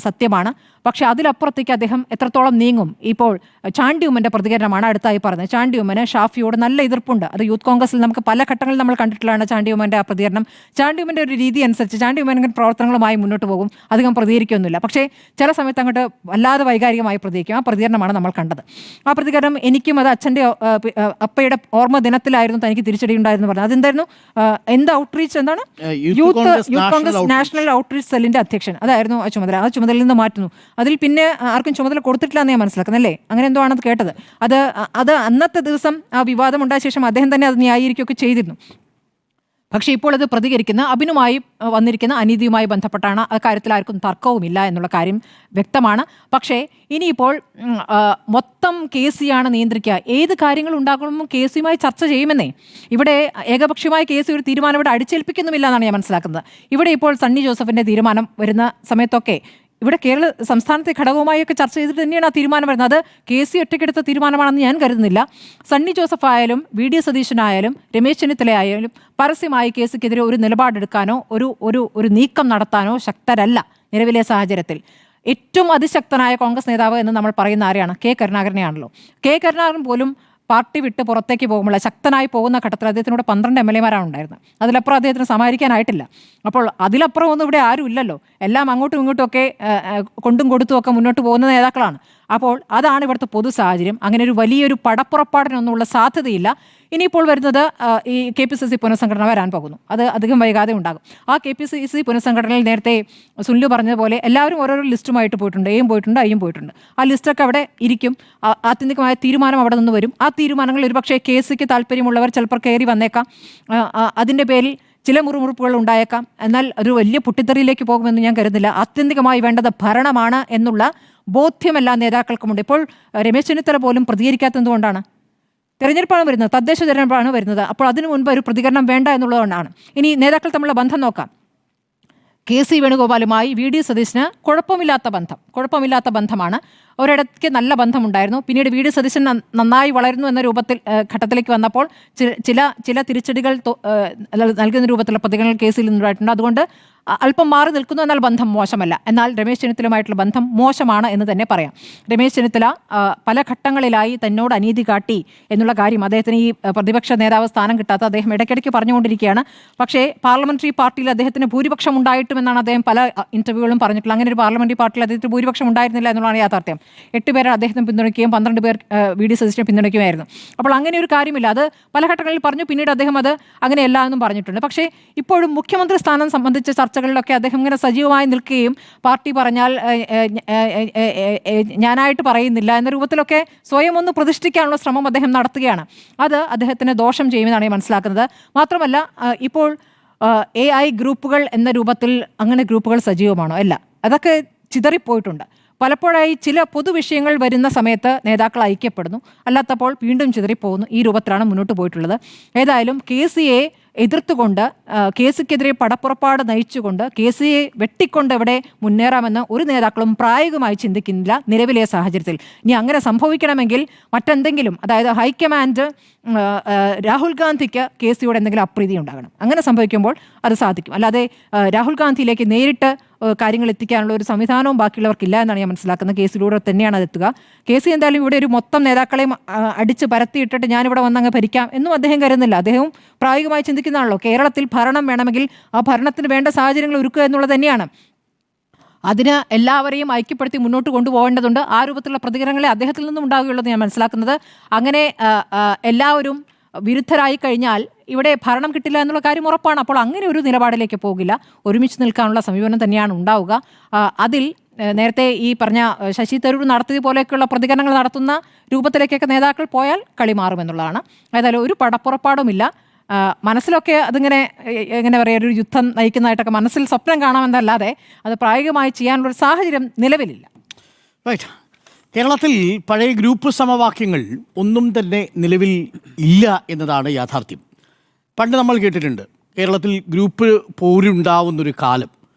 സത്യമാണ്. പക്ഷേ അതിലപ്പുറത്തേക്ക് അദ്ദേഹം എത്രത്തോളം നീങ്ങും? ഇപ്പോൾ ചാണ്ടി ഉമ്മൻ്റെ പ്രതികരണമാണ് അടുത്തായി പറഞ്ഞത്. ചാണ്ടി ഉമ്മന് ഷാഫിയോട് നല്ല എതിർപ്പുണ്ട്. അത് യൂത്ത് കോൺഗ്രസിൽ നമുക്ക് പല ഘട്ടങ്ങളിൽ നമ്മൾ കണ്ടിട്ടുള്ളതാണ് ചാണ്ടി ഉമ്മൻ്റെ ആ പ്രതികരണം. ചാണ്ടി ഉമ്മൻ്റെ ഒരു രീതി അനുസരിച്ച് ചാണ്ടി ഉമ്മൻ പ്രവർത്തനങ്ങളുമായി മുന്നോട്ട് പോകും, അധികം പ്രതികരിക്കൊന്നുമില്ല. പക്ഷേ ചില സമയത്ത് അങ്ങോട്ട് വല്ലാതെ വൈകാരികമായി പ്രതികരിക്കും. ആ പ്രതികരണമാണ് നമ്മൾ കണ്ടത്. ആ പ്രതികരണം എനിക്കും അത് അച്ഛൻ്റെ അപ്പയുടെ ഓർമ്മ ദിനത്തിലായിരുന്നു തനിക്ക് തിരിച്ചടി ഉണ്ടായിരുന്നു പറഞ്ഞത്. അതെന്തായിരുന്നു? എന്ത് ഔട്ട്റീച്ച് എന്താണ്? യൂത്ത് കോൺഗ്രസ് നാഷണൽ ഔട്ട്റീച്ച് സെല്ലിൻ്റെ അധ്യക്ഷൻ, അതായിരുന്നു ആ ചുമതല. ആ ചുമതലയിൽ നിന്ന് മാറ്റുന്നു. അതിൽ പിന്നെ ആർക്കും ചുമതല കൊടുത്തിട്ടില്ല എന്ന് ഞാൻ മനസ്സിലാക്കുന്നല്ലേ? അങ്ങനെ എന്തോ ആണത് കേട്ടത്. അത് അന്നത്തെ ദിവസം ആ വിവാദം ഉണ്ടായ ശേഷം അദ്ദേഹം തന്നെ അത് ന്യായീകരിക്കുകയൊക്കെ ചെയ്തിരുന്നു. പക്ഷേ ഇപ്പോൾ അത് പ്രതികരിക്കുന്ന അബിനുമായി വന്നിരിക്കുന്ന അനീതിയുമായി ബന്ധപ്പെട്ടാണ്. ആ കാര്യത്തിൽ ആർക്കും തർക്കവുമില്ല എന്നുള്ള കാര്യം വ്യക്തമാണ്. പക്ഷേ ഇനിയിപ്പോൾ മൊത്തം കെ സിയാണ് നിയന്ത്രിക്കുക. ഏത് കാര്യങ്ങൾ ഉണ്ടാകുമ്പോൾ കെ സിയുമായി ചർച്ച ചെയ്യുമെന്നേ. ഇവിടെ ഏകപക്ഷീയമായ കെ സി ഒരു തീരുമാനം ഇവിടെ അടിച്ചേൽപ്പിക്കുന്നുമില്ല എന്നാണ് ഞാൻ മനസ്സിലാക്കുന്നത്. ഇവിടെ ഇപ്പോൾ സണ്ണി ജോസഫിൻ്റെ തീരുമാനം വരുന്ന സമയത്തൊക്കെ ഇവിടെ സംസ്ഥാനത്തെ ഘടകവുമായൊക്കെ ചർച്ച ചെയ്തിട്ട് തന്നെയാണ് ആ തീരുമാനം വരുന്നത്. അത് കെ സി ഒറ്റയ്ക്കെടുത്ത തീരുമാനമാണെന്ന് ഞാൻ കരുതുന്നില്ല. സണ്ണി ജോസഫ് ആയാലും വി ഡി സതീശനായാലും രമേശ് ചെന്നിത്തല ആയാലും പരസ്യമായി കെ സിക്കെതിരെ ഒരു നിലപാടെടുക്കാനോ ഒരു നീക്കം നടത്താനോ ശക്തരല്ല നിലവിലെ സാഹചര്യത്തിൽ. ഏറ്റവും അതിശക്തനായ കോൺഗ്രസ് നേതാവ് എന്ന് നമ്മൾ പറയുന്ന ആരെയാണ്? കെ കരുണാകരനെയാണല്ലോ. കെ കരുണാകരൻ പോലും പാർട്ടി വിട്ട് പുറത്തേക്ക് പോകുമ്പോൾ ശക്തനായി പോകുന്ന ഘട്ടത്തിൽ അദ്ദേഹത്തിനോട് 12 MLA ഉണ്ടായിരുന്നു. അതിലപ്പുറം അദ്ദേഹത്തിന് സമാഹരിക്കാനായിട്ടില്ല. അപ്പോൾ അതിലപ്പുറം ഒന്നും ഇവിടെ ആരും ഇല്ലല്ലോ. എല്ലാം അങ്ങോട്ടും ഇങ്ങോട്ടും ഒക്കെ കൊണ്ടും കൊടുത്തും ഒക്കെ മുന്നോട്ട് പോകുന്ന നേതാക്കളാണ്. അപ്പോൾ അതാണ് ഇവിടുത്തെ പൊതു സാഹചര്യം. അങ്ങനെ ഒരു വലിയൊരു പടപ്പുറപ്പാടിനൊന്നുമുള്ള സാധ്യതയില്ല. ഇനിയിപ്പോൾ വരുന്നത് ഈ KPCC പുനഃസംഘടന വരാൻ പോകുന്നു. അത് അധികം വൈകാതെ ഉണ്ടാകും. ആ KPCC പുനഃസംഘടനയിൽ നേരത്തെ സുനിൽ പറഞ്ഞതുപോലെ എല്ലാവരും ഓരോരോ ലിസ്റ്റുമായിട്ട് പോയിട്ടുണ്ട്. എയും പോയിട്ടുണ്ട്, ഐയും പോയിട്ടുണ്ട്. ആ ലിസ്റ്റൊക്കെ അവിടെ ഇരിക്കും. ആത്യന്തികമായ തീരുമാനം അവിടെ നിന്ന് വരും. ആ തീരുമാനങ്ങൾ ഒരുപക്ഷെ കേസിക്ക് താല്പര്യമുള്ളവർ ചിലപ്പോൾ കയറി വന്നേക്കാം. അതിൻ്റെ പേരിൽ ചില മുറിമുറുപ്പുകൾ ഉണ്ടായേക്കാം. എന്നാൽ ഒരു വലിയ പൊട്ടിത്തെറിയിലേക്ക് പോകുമെന്ന് ഞാൻ കരുതുന്നില്ല. ആത്യന്തികമായി വേണ്ടത് ഭരണമാണ് എന്നുള്ള ബോധ്യമെല്ലാ നേതാക്കൾക്കുമുണ്ട്. ഇപ്പോൾ രമേശ് ചെന്നിത്തല പോലും പ്രതികരിക്കാത്തതുകൊണ്ടാണ്. തെരഞ്ഞെടുപ്പാണ് വരുന്നത്, തദ്ദേശ തെരഞ്ഞെടുപ്പാണ് വരുന്നത്. അപ്പോൾ അതിനു മുൻപ് ഒരു പ്രതികരണം വേണ്ട എന്നുള്ളതുകൊണ്ടാണ്. ഇനി നേതാക്കൾ തമ്മിലുള്ള ബന്ധം നോക്കാം. KC വേണുഗോപാലുമായി VD സതീശന് കുഴപ്പമില്ലാത്ത ബന്ധമാണ്. ഒരിടയ്ക്ക് നല്ല ബന്ധമുണ്ടായിരുന്നു. പിന്നീട് VD സതീശൻ നന്നായി വളരുന്നു എന്ന രൂപത്തിൽ ഘട്ടത്തിലേക്ക് വന്നപ്പോൾ ചില തിരിച്ചടികൾ നൽകുന്ന രൂപത്തിലുള്ള പ്രതികരണങ്ങൾ കേസിൽ നിന്നുണ്ടായിട്ടുണ്ട്. അതുകൊണ്ട് അല്പം മാറി നിൽക്കുന്നു, എന്നാൽ ബന്ധം മോശമല്ല. എന്നാൽ രമേശ് ചെന്നിത്തലയുമായിട്ടുള്ള ബന്ധം മോശമാണ് എന്ന് തന്നെ പറയാം. രമേശ് ചെന്നിത്തല പല ഘട്ടങ്ങളിലായി തന്നോട് അനീതി കാട്ടി എന്നുള്ള കാര്യം അദ്ദേഹത്തിന് ഈ പ്രതിപക്ഷ നേതാവ് സ്ഥാനം കിട്ടാത്ത അദ്ദേഹം ഇടയ്ക്കിടയ്ക്ക് പറഞ്ഞുകൊണ്ടിരിക്കുകയാണ്. പക്ഷേ പാർലമെന്ററി പാർട്ടിയിൽ അദ്ദേഹത്തിന് ഭൂരിപക്ഷം ഉണ്ടായിട്ടുമെന്നാണ് അദ്ദേഹം പല ഇന്റർവ്യൂകളും പറഞ്ഞിട്ടുള്ളത്. അങ്ങനെ ഒരു പാർലമെന്ററി പാർട്ടിയിൽ അദ്ദേഹത്തിന് ഭൂരിപക്ഷം ഉണ്ടായിരുന്നില്ല എന്നുള്ളതാണ് യാഥാർത്ഥ്യം. 8 പേരെ അദ്ദേഹത്തിന് പിന്തുണയ്ക്കുകയും 12 പേർ VD സതീശനെ പിന്തുണയ്ക്കുമായിരുന്നു. അപ്പോൾ അങ്ങനെ ഒരു കാര്യമില്ല. അത് പല ഘട്ടങ്ങളിൽ പറഞ്ഞു. പിന്നീട് അദ്ദേഹം അത് അങ്ങനെയല്ല എന്നും പറഞ്ഞിട്ടുണ്ട്. പക്ഷേ ഇപ്പോഴും മുഖ്യമന്ത്രി സ്ഥാനം സംബന്ധിച്ച ചർച്ചകളിലൊക്കെ അദ്ദേഹം ഇങ്ങനെ സജീവമായി നിൽക്കുകയും പാർട്ടി പറഞ്ഞാൽ ഞാനായിട്ട് പറയുന്നില്ല എന്ന രൂപത്തിലൊക്കെ സ്വയം ഒന്ന് പ്രതിഷ്ഠിക്കാനുള്ള ശ്രമം അദ്ദേഹം നടത്തുകയാണ്. അത് അദ്ദേഹത്തിന് ദോഷം ചെയ്യുമെന്നാണ് ഞാൻ മനസ്സിലാക്കുന്നത്. മാത്രമല്ല ഇപ്പോൾ AI ഗ്രൂപ്പുകൾ എന്ന രൂപത്തിൽ അങ്ങനെ ഗ്രൂപ്പുകൾ സജീവമാണോ? അല്ല, അതൊക്കെ ചിതറിപ്പോയിട്ടുണ്ട്. പലപ്പോഴായി ചില പൊതുവിഷയങ്ങൾ വരുന്ന സമയത്ത് നേതാക്കൾ ഐക്യപ്പെടുന്നു, അല്ലാത്തപ്പോൾ വീണ്ടും ചിതറിപ്പോകുന്നു. ഈ രൂപത്തിലാണ് മുന്നോട്ട് പോയിട്ടുള്ളത്. ഏതായാലും KCയെ എതിർത്തുകൊണ്ട്, കേസിക്കെതിരെ പടപ്പുറപ്പാട് നയിച്ചുകൊണ്ട് KCയെ വെട്ടിക്കൊണ്ട് എവിടെ മുന്നേറാമെന്ന് ഒരു നേതാക്കളും പ്രായോഗികമായി ചിന്തിക്കുന്നില്ല നിലവിലെ സാഹചര്യത്തിൽ. ഇനി അങ്ങനെ സംഭവിക്കണമെങ്കിൽ മറ്റെന്തെങ്കിലും, അതായത് ഹൈക്കമാൻഡ് രാഹുൽ ഗാന്ധിക്ക് KCയോട് എന്തെങ്കിലും അപ്രീതി ഉണ്ടാകണം. അങ്ങനെ സംഭവിക്കുമ്പോൾ അത് സാധിക്കും. അല്ലാതെ രാഹുൽ ഗാന്ധിയിലേക്ക് നേരിട്ട് കാര്യങ്ങൾ എത്തിക്കാനുള്ള ഒരു സംവിധാനവും ബാക്കിയുള്ളവർക്കില്ല എന്നാണ് ഞാൻ മനസ്സിലാക്കുന്നത്. KCയിലൂടെ തന്നെയാണ് അത് എത്തുക. KC എന്തായാലും ഇവിടെ ഒരു മൊത്തം നേതാക്കളെയും അടിച്ച് പരത്തിയിട്ടിട്ട് ഞാനിവിടെ വന്നങ്ങ് ഭരിക്കാം എന്നും അദ്ദേഹം കരുതുന്നില്ല. അദ്ദേഹവും പ്രായോഗികമായി ചിന്തിക്കുന്നതാണല്ലോ. കേരളത്തിൽ ഭരണം വേണമെങ്കിൽ ആ ഭരണത്തിന് വേണ്ട സാഹചര്യങ്ങൾ ഒരുക്കുക എന്നുള്ളത് തന്നെയാണ്. അതിന് എല്ലാവരെയും ഐക്യപ്പെടുത്തി മുന്നോട്ട് കൊണ്ടുപോകേണ്ടതുണ്ട്. ആ രൂപത്തിലുള്ള പ്രതികരണങ്ങളെ അദ്ദേഹത്തിൽ നിന്നും ഉണ്ടാവുകയുള്ളത് ഞാൻ മനസ്സിലാക്കുന്നത്. അങ്ങനെ എല്ലാവരും വിരുദ്ധരായി കഴിഞ്ഞാൽ ഇവിടെ ഭരണം കിട്ടില്ല എന്നുള്ള കാര്യം ഉറപ്പാണ്. അപ്പോൾ അങ്ങനെ ഒരു നിലപാടിലേക്ക് പോകില്ല. ഒരുമിച്ച് നിൽക്കാനുള്ള സമീപനം തന്നെയാണ് ഉണ്ടാവുക. അതിൽ നേരത്തെ ഈ പറഞ്ഞ ശശി തരൂർ നടത്തിയ പോലെയൊക്കെയുള്ള പ്രതികരണങ്ങൾ നടത്തുന്ന രൂപത്തിലേക്കൊക്കെ നേതാക്കൾ പോയാൽ കളി മാറുമെന്നുള്ളതാണ്. ഏതായാലും ഒരു പടപ്പുറപ്പാടുമില്ല. മനസ്സിലൊക്കെ അതിങ്ങനെ എങ്ങനെ പറയുക, ഒരു യുദ്ധം നയിക്കുന്നതായിട്ടൊക്കെ മനസ്സിൽ സ്വപ്നം കാണാമെന്നല്ലാതെ അത് പ്രായോഗികമായി ചെയ്യാനുള്ളൊരു സാഹചര്യം നിലവിലില്ല. റൈറ്റ്. കേരളത്തിൽ പഴയ ഗ്രൂപ്പ് സമവാക്യങ്ങൾ ഒന്നും തന്നെ നിലവിൽ ഇല്ല എന്നതാണ് യാഥാർത്ഥ്യം. പണ്ട് നമ്മൾ കേട്ടിട്ടുണ്ട് കേരളത്തിൽ ഗ്രൂപ്പ് പോരുണ്ടാവുന്നൊരു കാലം.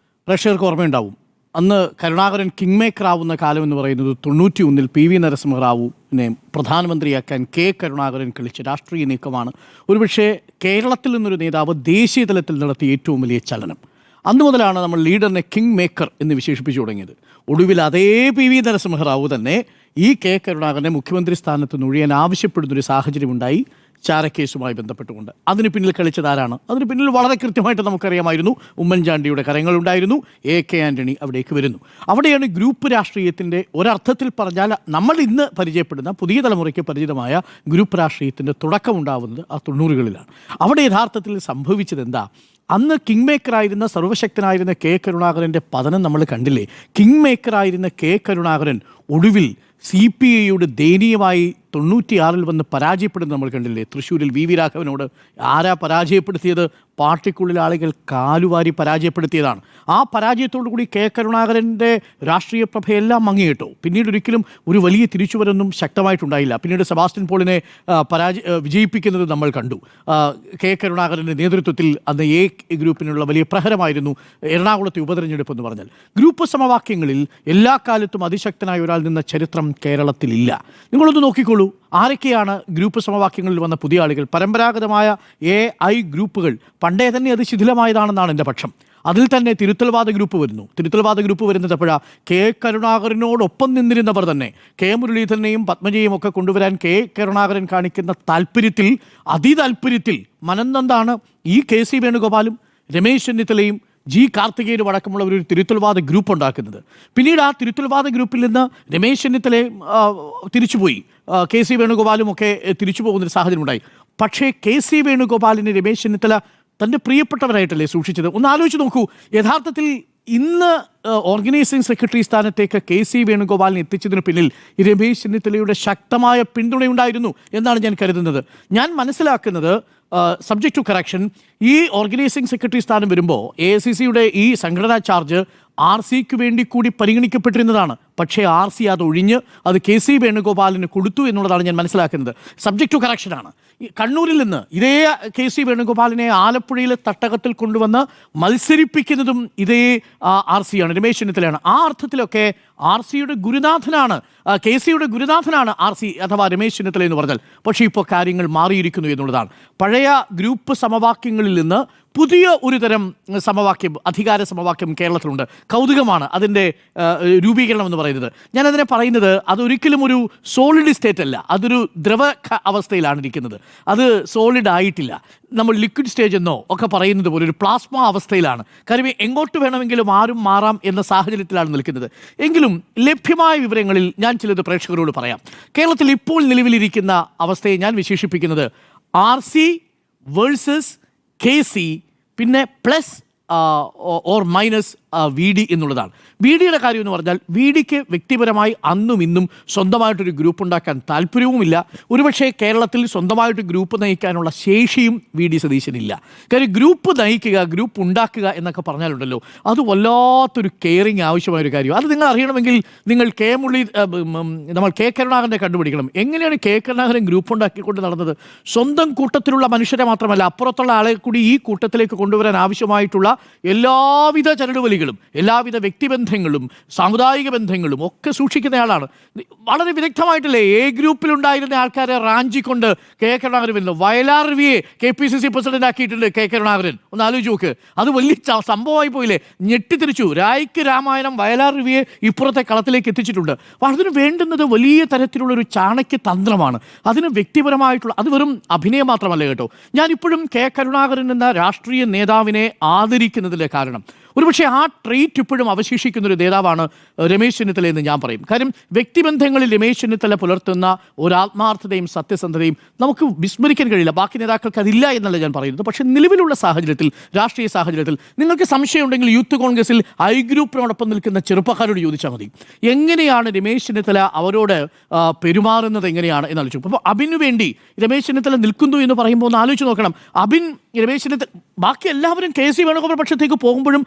പ്രേക്ഷകർക്ക് ഓർമ്മയുണ്ടാവും. അന്ന് കരുണാകരൻ കിങ് മേക്കർ ആവുന്ന കാലം എന്ന് പറയുന്നത് 91 PV നരസിംഹറാവുവിനെ പ്രധാനമന്ത്രിയാക്കാൻ കരുണാകരൻ കളിച്ച രാഷ്ട്രീയ നീക്കമാണ് ഒരുപക്ഷെ കേരളത്തിൽ നിന്നൊരു നേതാവ് ദേശീയ തലത്തിൽ നടത്തിയ ഏറ്റവും വലിയ ചലനം. അന്നു മുതലാണ് നമ്മൾ ലീഡറിനെ കിങ് മേക്കർ എന്ന് വിശേഷിപ്പിച്ചു തുടങ്ങിയത്. ഒടുവിൽ അതേ PV നരസിംഹറാവു തന്നെ ഈ കരുണാകരനെ മുഖ്യമന്ത്രി സ്ഥാനത്ത് നൊഴിയാൻ ആവശ്യപ്പെടുന്നൊരു സാഹചര്യമുണ്ടായി ചാരക്കേസുമായി ബന്ധപ്പെട്ടുകൊണ്ട്. അതിന് പിന്നിൽ കളിച്ചതാരാണ്? അതിന് പിന്നിൽ വളരെ കൃത്യമായിട്ട് നമുക്കറിയാമായിരുന്നു. ഉമ്മൻചാണ്ടിയുടെ കരങ്ങളുണ്ടായിരുന്നു. AK ആൻ്റണി അവിടേക്ക് വരുന്നു. അവിടെയാണ് ഗ്രൂപ്പ് രാഷ്ട്രീയത്തിൻ്റെ ഒരർത്ഥത്തിൽ പറഞ്ഞാൽ നമ്മൾ ഇന്ന് പരിചയപ്പെടുന്ന പുതിയ തലമുറയ്ക്ക് പരിചിതമായ ഗ്രൂപ്പ് രാഷ്ട്രീയത്തിൻ്റെ തുടക്കമുണ്ടാവുന്നത് ആ 90കളിലാണ്. അവിടെ യഥാർത്ഥത്തിൽ സംഭവിച്ചത് എന്താ? അന്ന് കിങ് മേക്കറായിരുന്ന സർവശക്തനായിരുന്ന കരുണാകരൻ്റെ പതനം നമ്മൾ കണ്ടില്ലേ? കിങ് മേക്കറായിരുന്ന കരുണാകരൻ ഒടുവിൽ CPIയുടെ ദയനീയമായി 96 വന്ന് പരാജയപ്പെടുന്നത് നമ്മൾ കണ്ടില്ലേ? തൃശ്ശൂരിൽ VV രാഘവനോട് ആരാ പരാജയപ്പെടുത്തിയത്? പാർട്ടിക്കുള്ളിൽ ആളുകൾ കാലുവാരി പരാജയപ്പെടുത്തിയതാണ്. ആ പരാജയത്തോടു കൂടി കരുണാകരൻ്റെ രാഷ്ട്രീയ പ്രഭയെല്ലാം മങ്ങിയിട്ടോ. പിന്നീട് ഒരിക്കലും ഒരു വലിയ തിരിച്ചുവരൊന്നും ശക്തമായിട്ടുണ്ടായില്ല. പിന്നീട് സെബാസ്റ്റ്യൻ പോളിനെ വിജയിപ്പിക്കുന്നത് നമ്മൾ കണ്ടു. കരുണാകരൻ്റെ നേതൃത്വത്തിൽ അന്ന് A ഗ്രൂപ്പിനുള്ള വലിയ പ്രഹരമായിരുന്നു എറണാകുളത്തെ ഉപതെരഞ്ഞെടുപ്പ് എന്ന് പറഞ്ഞാൽ. ഗ്രൂപ്പ് സമവാക്യങ്ങളിൽ എല്ലാ കാലത്തും അതിശക്തനായ ഒരാൾ നിന്ന ചരിത്രം കേരളത്തിലില്ല. നിങ്ങളൊന്ന് നോക്കിക്കോളൂ. ആരൊക്കെയാണ് ഗ്രൂപ്പ് സമവാക്യങ്ങളിൽ വന്ന പുതിയ ആളുകൾ? പരമ്പരാഗതമായ AI ഗ്രൂപ്പുകൾ പണ്ടേ തന്നെ അത് ശിഥിലമായതാണെന്നാണ് എൻ്റെ പക്ഷം. അതിൽ തന്നെ തിരുത്തൽവാദ ഗ്രൂപ്പ് വരുന്നു. തിരുത്തൽവാദ ഗ്രൂപ്പ് വരുന്നത് എപ്പോഴാണ്? കരുണാകരനോടൊപ്പം നിന്നിരുന്നവർ തന്നെ മുരളീധരനെയും പത്മജയും ഒക്കെ കൊണ്ടുവരാൻ കരുണാകരൻ കാണിക്കുന്ന താല്പര്യത്തിൽ, അതിതാല്പര്യത്തിൽ മനംനൊന്താണ് ഈ KC വേണുഗോപാലും രമേശ് ചെന്നിത്തലയും കാർത്തികേയനും അടക്കമുള്ളവർ ഒരു തിരുത്തൽവാദ ഗ്രൂപ്പ് ഉണ്ടാക്കുന്നത്. പിന്നീട് ആ തിരുത്തൽവാദ ഗ്രൂപ്പിൽ നിന്ന് രമേശ് ചെന്നിത്തലയും തിരിച്ചുപോയി, KC വേണുഗോപാലും ഒക്കെ തിരിച്ചു പോകുന്നൊരു സാഹചര്യം ഉണ്ടായി. പക്ഷേ KC വേണുഗോപാലിനെ രമേശ് ചെന്നിത്തല തൻ്റെ പ്രിയപ്പെട്ടവരായിട്ടല്ലേ സൂക്ഷിച്ചത്? ഒന്ന് ആലോചിച്ച് നോക്കൂ. യഥാർത്ഥത്തിൽ ഇന്ന് ഓർഗനൈസിംഗ് സെക്രട്ടറി സ്ഥാനത്തേക്ക് KC വേണുഗോപാലിനെ എത്തിച്ചതിന് പിന്നിൽ രമേശ് ചെന്നിത്തലയുടെ ശക്തമായ പിന്തുണയുണ്ടായിരുന്നു എന്നാണ് ഞാൻ കരുതുന്നത്. ഞാൻ മനസ്സിലാക്കുന്നത്, സബ്ജക്റ്റ് ടു കറക്ഷൻ, ഈ ഓർഗനൈസിംഗ് സെക്രട്ടറി സ്ഥാനം വരുമ്പോൾ AICCയുടെ ഈ സംഘടനാ ചാർജ് RCക്ക് വേണ്ടി കൂടി പരിഗണിക്കപ്പെട്ടിരുന്നതാണ്. പക്ഷേ RC അത് ഒഴിഞ്ഞ് അത് KC വേണുഗോപാലിന് കൊടുത്തു എന്നുള്ളതാണ് ഞാൻ മനസ്സിലാക്കുന്നത്. സബ്ജക്ട് ടു കറക്ഷനാണ്. കണ്ണൂരിൽ നിന്ന് ഇതേ KC വേണുഗോപാലിനെ ആലപ്പുഴയിലെ തട്ടകത്തിൽ കൊണ്ടുവന്ന് മത്സരിപ്പിക്കുന്നതും ഇതേ RC ആണ്, രമേശ് ചെന്നിത്തലയാണ്. ആ അർത്ഥത്തിലൊക്കെ RCയുടെ ഗുരുനാഥനാണ്, KCയുടെ ഗുരുനാഥനാണ് RC അഥവാ രമേശ് ചെന്നിത്തല എന്ന് പറഞ്ഞാൽ. പക്ഷേ ഇപ്പോൾ കാര്യങ്ങൾ മാറിയിരിക്കുന്നു എന്നുള്ളതാണ്. പഴയ ഗ്രൂപ്പ് സമവാക്യങ്ങളിൽ നിന്ന് പുതിയ ഒരു തരം സമവാക്യം, അധികാര സമവാക്യം കേരളത്തിലുണ്ട്. കൗതുകമാണ് അതിൻ്റെ രൂപീകരണം എന്ന് പറയുന്നത്. ഞാനതിനെ പറയുന്നത് അതൊരിക്കലും ഒരു സോളിഡ് സ്റ്റേറ്റ് അല്ല, അതൊരു ദ്രവ അവസ്ഥയിലാണ് ഇരിക്കുന്നത്. അത് സോളിഡ് ആയിട്ടില്ല. നമ്മൾ ലിക്വിഡ് സ്റ്റേജ് എന്നോ ഒക്കെ പറയുന്നത് പോലെ ഒരു പ്ലാസ്മ അവസ്ഥയിലാണ്. കാര്യം എങ്ങോട്ട് വേണമെങ്കിലും ആരും മാറാം എന്ന സാഹചര്യത്തിലാണ് നിൽക്കുന്നത്. എങ്കിലും ലഭ്യമായ വിവരങ്ങളിൽ ഞാൻ ചിലത് പ്രേക്ഷകരോട് പറയാം. കേരളത്തിൽ ഇപ്പോൾ നിലവിലിരിക്കുന്ന അവസ്ഥയെ ഞാൻ വിശേഷിപ്പിക്കുന്നത് RC വേഴ്സസ് KC പിന്നെ പ്ലസ് ഓർ മൈനസ് VD എന്നുള്ളതാണ്. VDയുടെ കാര്യം എന്ന് പറഞ്ഞാൽ VDക്ക് വ്യക്തിപരമായി അന്നും ഇന്നും സ്വന്തമായിട്ടൊരു ഗ്രൂപ്പ് ഉണ്ടാക്കാൻ താല്പര്യവുമില്ല. ഒരുപക്ഷെ കേരളത്തിൽ സ്വന്തമായിട്ട് ഗ്രൂപ്പ് നയിക്കാനുള്ള ശേഷിയും VD സതീശനില്ല. കാര്യം ഗ്രൂപ്പ് നയിക്കുക, ഗ്രൂപ്പ് ഉണ്ടാക്കുക എന്നൊക്കെ പറഞ്ഞാലുണ്ടല്ലോ, അത് വല്ലാത്തൊരു കെയറിങ് ആവശ്യമായൊരു കാര്യം. അത് നിങ്ങൾ അറിയണമെങ്കിൽ നിങ്ങൾ നമ്മൾ K കരുണാകരനെ കണ്ടുപിടിക്കണം. എങ്ങനെയാണ് K കരുണാകരൻ ഗ്രൂപ്പ് ഉണ്ടാക്കിക്കൊണ്ട് നടന്നത്? സ്വന്തം കൂട്ടത്തിലുള്ള മനുഷ്യരെ മാത്രമല്ല, അപ്പുറത്തുള്ള ആളെ കൂടി ഈ കൂട്ടത്തിലേക്ക് കൊണ്ടുവരാൻ ആവശ്യമായിട്ടുള്ള എല്ലാവിധ ചരടുവലികളും എല്ലാവിധ വ്യക്തിബന്ധങ്ങളും സാമുദായിക ബന്ധങ്ങളും ഒക്കെ സൂക്ഷിക്കുന്നയാളാണ്. വളരെ വിദഗ്ധമായിട്ടല്ലേ ഗ്രൂപ്പിലുണ്ടായിരുന്ന ആൾക്കാരെ റാഞ്ചിക്കൊണ്ട് K കരുണാകരൻ വരുന്നു. വയലാർ രവിയെ KPCC പ്രസിഡന്റ് ആക്കിയിട്ടുണ്ട് K കരുണാകരൻ. ഒന്ന് ആലോചിച്ച് നോക്ക്, അത് വലിയ സംഭവമായി പോയില്ലേ? ഞെട്ടിത്തിരിച്ചു. രായ്ക്ക് രാമായണം വയലാർ രവിയെ ഇപ്പുറത്തെ കളത്തിലേക്ക് എത്തിച്ചിട്ടുണ്ട്. അപ്പോൾ അതിന് വേണ്ടുന്നത് വലിയ തരത്തിലുള്ളൊരു ചാണക്യ തന്ത്രമാണ്. അതിന് വ്യക്തിപരമായിട്ടുള്ള, അത് വെറും അഭിനയം മാത്രമല്ല കേട്ടോ. ഞാനിപ്പോഴും K കരുണാകരൻ എന്ന രാഷ്ട്രീയ നേതാവിനെ ആദരിക്കുന്നതിൻ്റെ കാരണം ഒരുപക്ഷെ ആ ട്രെയ്റ്റ് ഇപ്പോഴും അവശേഷിക്കുന്നൊരു നേതാവാണ് രമേശ് ചെന്നിത്തല എന്ന് ഞാൻ പറയും. കാര്യം വ്യക്തിബന്ധങ്ങളിൽ രമേശ് ചെന്നിത്തല പുലർത്തുന്ന ഒരു ആത്മാർത്ഥതയും സത്യസന്ധതയും നമുക്ക് വിസ്മരിക്കാൻ കഴിയില്ല. ബാക്കി നേതാക്കൾക്ക് അതില്ല എന്നല്ല ഞാൻ പറയുന്നത്. പക്ഷേ നിലവിലുള്ള സാഹചര്യത്തിൽ, രാഷ്ട്രീയ സാഹചര്യത്തിൽ നിങ്ങൾക്ക് സംശയമുണ്ടെങ്കിൽ യൂത്ത് കോൺഗ്രസിൽ ഗ്രൂപ്പിനോടൊപ്പം നിൽക്കുന്ന ചെറുപ്പക്കാരോട് ചോദിച്ചാൽ മതി, എങ്ങനെയാണ് രമേശ് ചെന്നിത്തല അവരോട് പെരുമാറുന്നത് എങ്ങനെയാണ് എന്നാലോചിച്ചു. അപ്പോൾ അബിനു വേണ്ടി രമേശ് ചെന്നിത്തല നിൽക്കുന്നു എന്ന് പറയുമ്പോൾ ഒന്ന് ആലോചിച്ച് നോക്കണം. അബിൻ രമേശ് ചെന്നിത്തല, ബാക്കി എല്ലാവരും KC വേണുഗോപാൽ പക്ഷത്തേക്ക് പോകുമ്പോഴും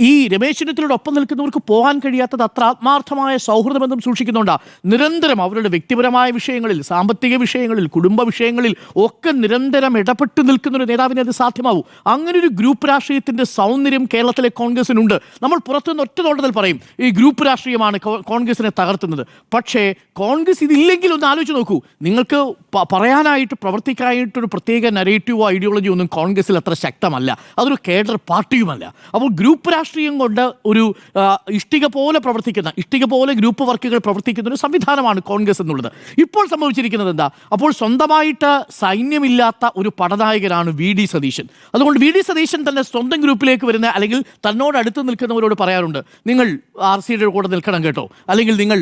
ഈ രമേശ് ചെന്നിത്തലയോടൊപ്പം നിൽക്കുന്നവർക്ക് പോകാൻ കഴിയാത്തത് അത്ര ആത്മാർത്ഥമായ സൗഹൃദബന്ധം സൂക്ഷിക്കുന്നുണ്ടാണ്. നിരന്തരം അവരുടെ വ്യക്തിപരമായ വിഷയങ്ങളിൽ, സാമ്പത്തിക വിഷയങ്ങളിൽ, കുടുംബ വിഷയങ്ങളിൽ ഒക്കെ നിരന്തരം ഇടപെട്ട് നിൽക്കുന്ന ഒരു നേതാവിനെ അത് സാധ്യമാവൂ. അങ്ങനെ ഒരു ഗ്രൂപ്പ് രാഷ്ട്രീയത്തിൻ്റെ സൗന്ദര്യം കേരളത്തിലെ കോൺഗ്രസിനുണ്ട്. നമ്മൾ പുറത്തുനിന്ന് ഒറ്റ തോട്ടത്തിൽ പറയും ഈ ഗ്രൂപ്പ് രാഷ്ട്രീയമാണ് കോൺഗ്രസിനെ തകർത്തുന്നത്. പക്ഷേ കോൺഗ്രസ് ഇതില്ലെങ്കിൽ ഒന്ന് ആലോചിച്ച് നോക്കൂ. നിങ്ങൾക്ക് പറയാനായിട്ട്, പ്രവർത്തിക്കാനായിട്ടൊരു പ്രത്യേക നരേറ്റീവോ ഐഡിയോളജിയോ ഒന്നും കോൺഗ്രസിൽ അത്ര ശക്തമല്ല. അതൊരു കേഡർ പാർട്ടിയുമല്ല. അപ്പോൾ ഗ്രൂപ്പ് രാഷ്ട്രീയം കൊണ്ട് ഒരു ഇഷ്ടിക പോലെ പ്രവർത്തിക്കുന്ന, ഇഷ്ടിക പോലെ ഗ്രൂപ്പ് വർക്കുകൾ പ്രവർത്തിക്കുന്ന ഒരു സംവിധാനമാണ് കോൺഗ്രസ് എന്നുള്ളത്. ഇപ്പോൾ സംഭവിച്ചിരിക്കുന്നത് എന്താ? അപ്പോൾ സ്വന്തമായിട്ട് സൈന്യമില്ലാത്ത ഒരു പടനായകനാണ് VD സതീശൻ. അതുകൊണ്ട് VD സതീശൻ തന്നെ സ്വന്തം ഗ്രൂപ്പിലേക്ക് വരുന്ന, അല്ലെങ്കിൽ തന്നോട് അടുത്ത് നിൽക്കുന്നവരോട് പറയാറുണ്ട്, നിങ്ങൾ RCയുടെ കൂടെ നിൽക്കണം കേട്ടോ, അല്ലെങ്കിൽ നിങ്ങൾ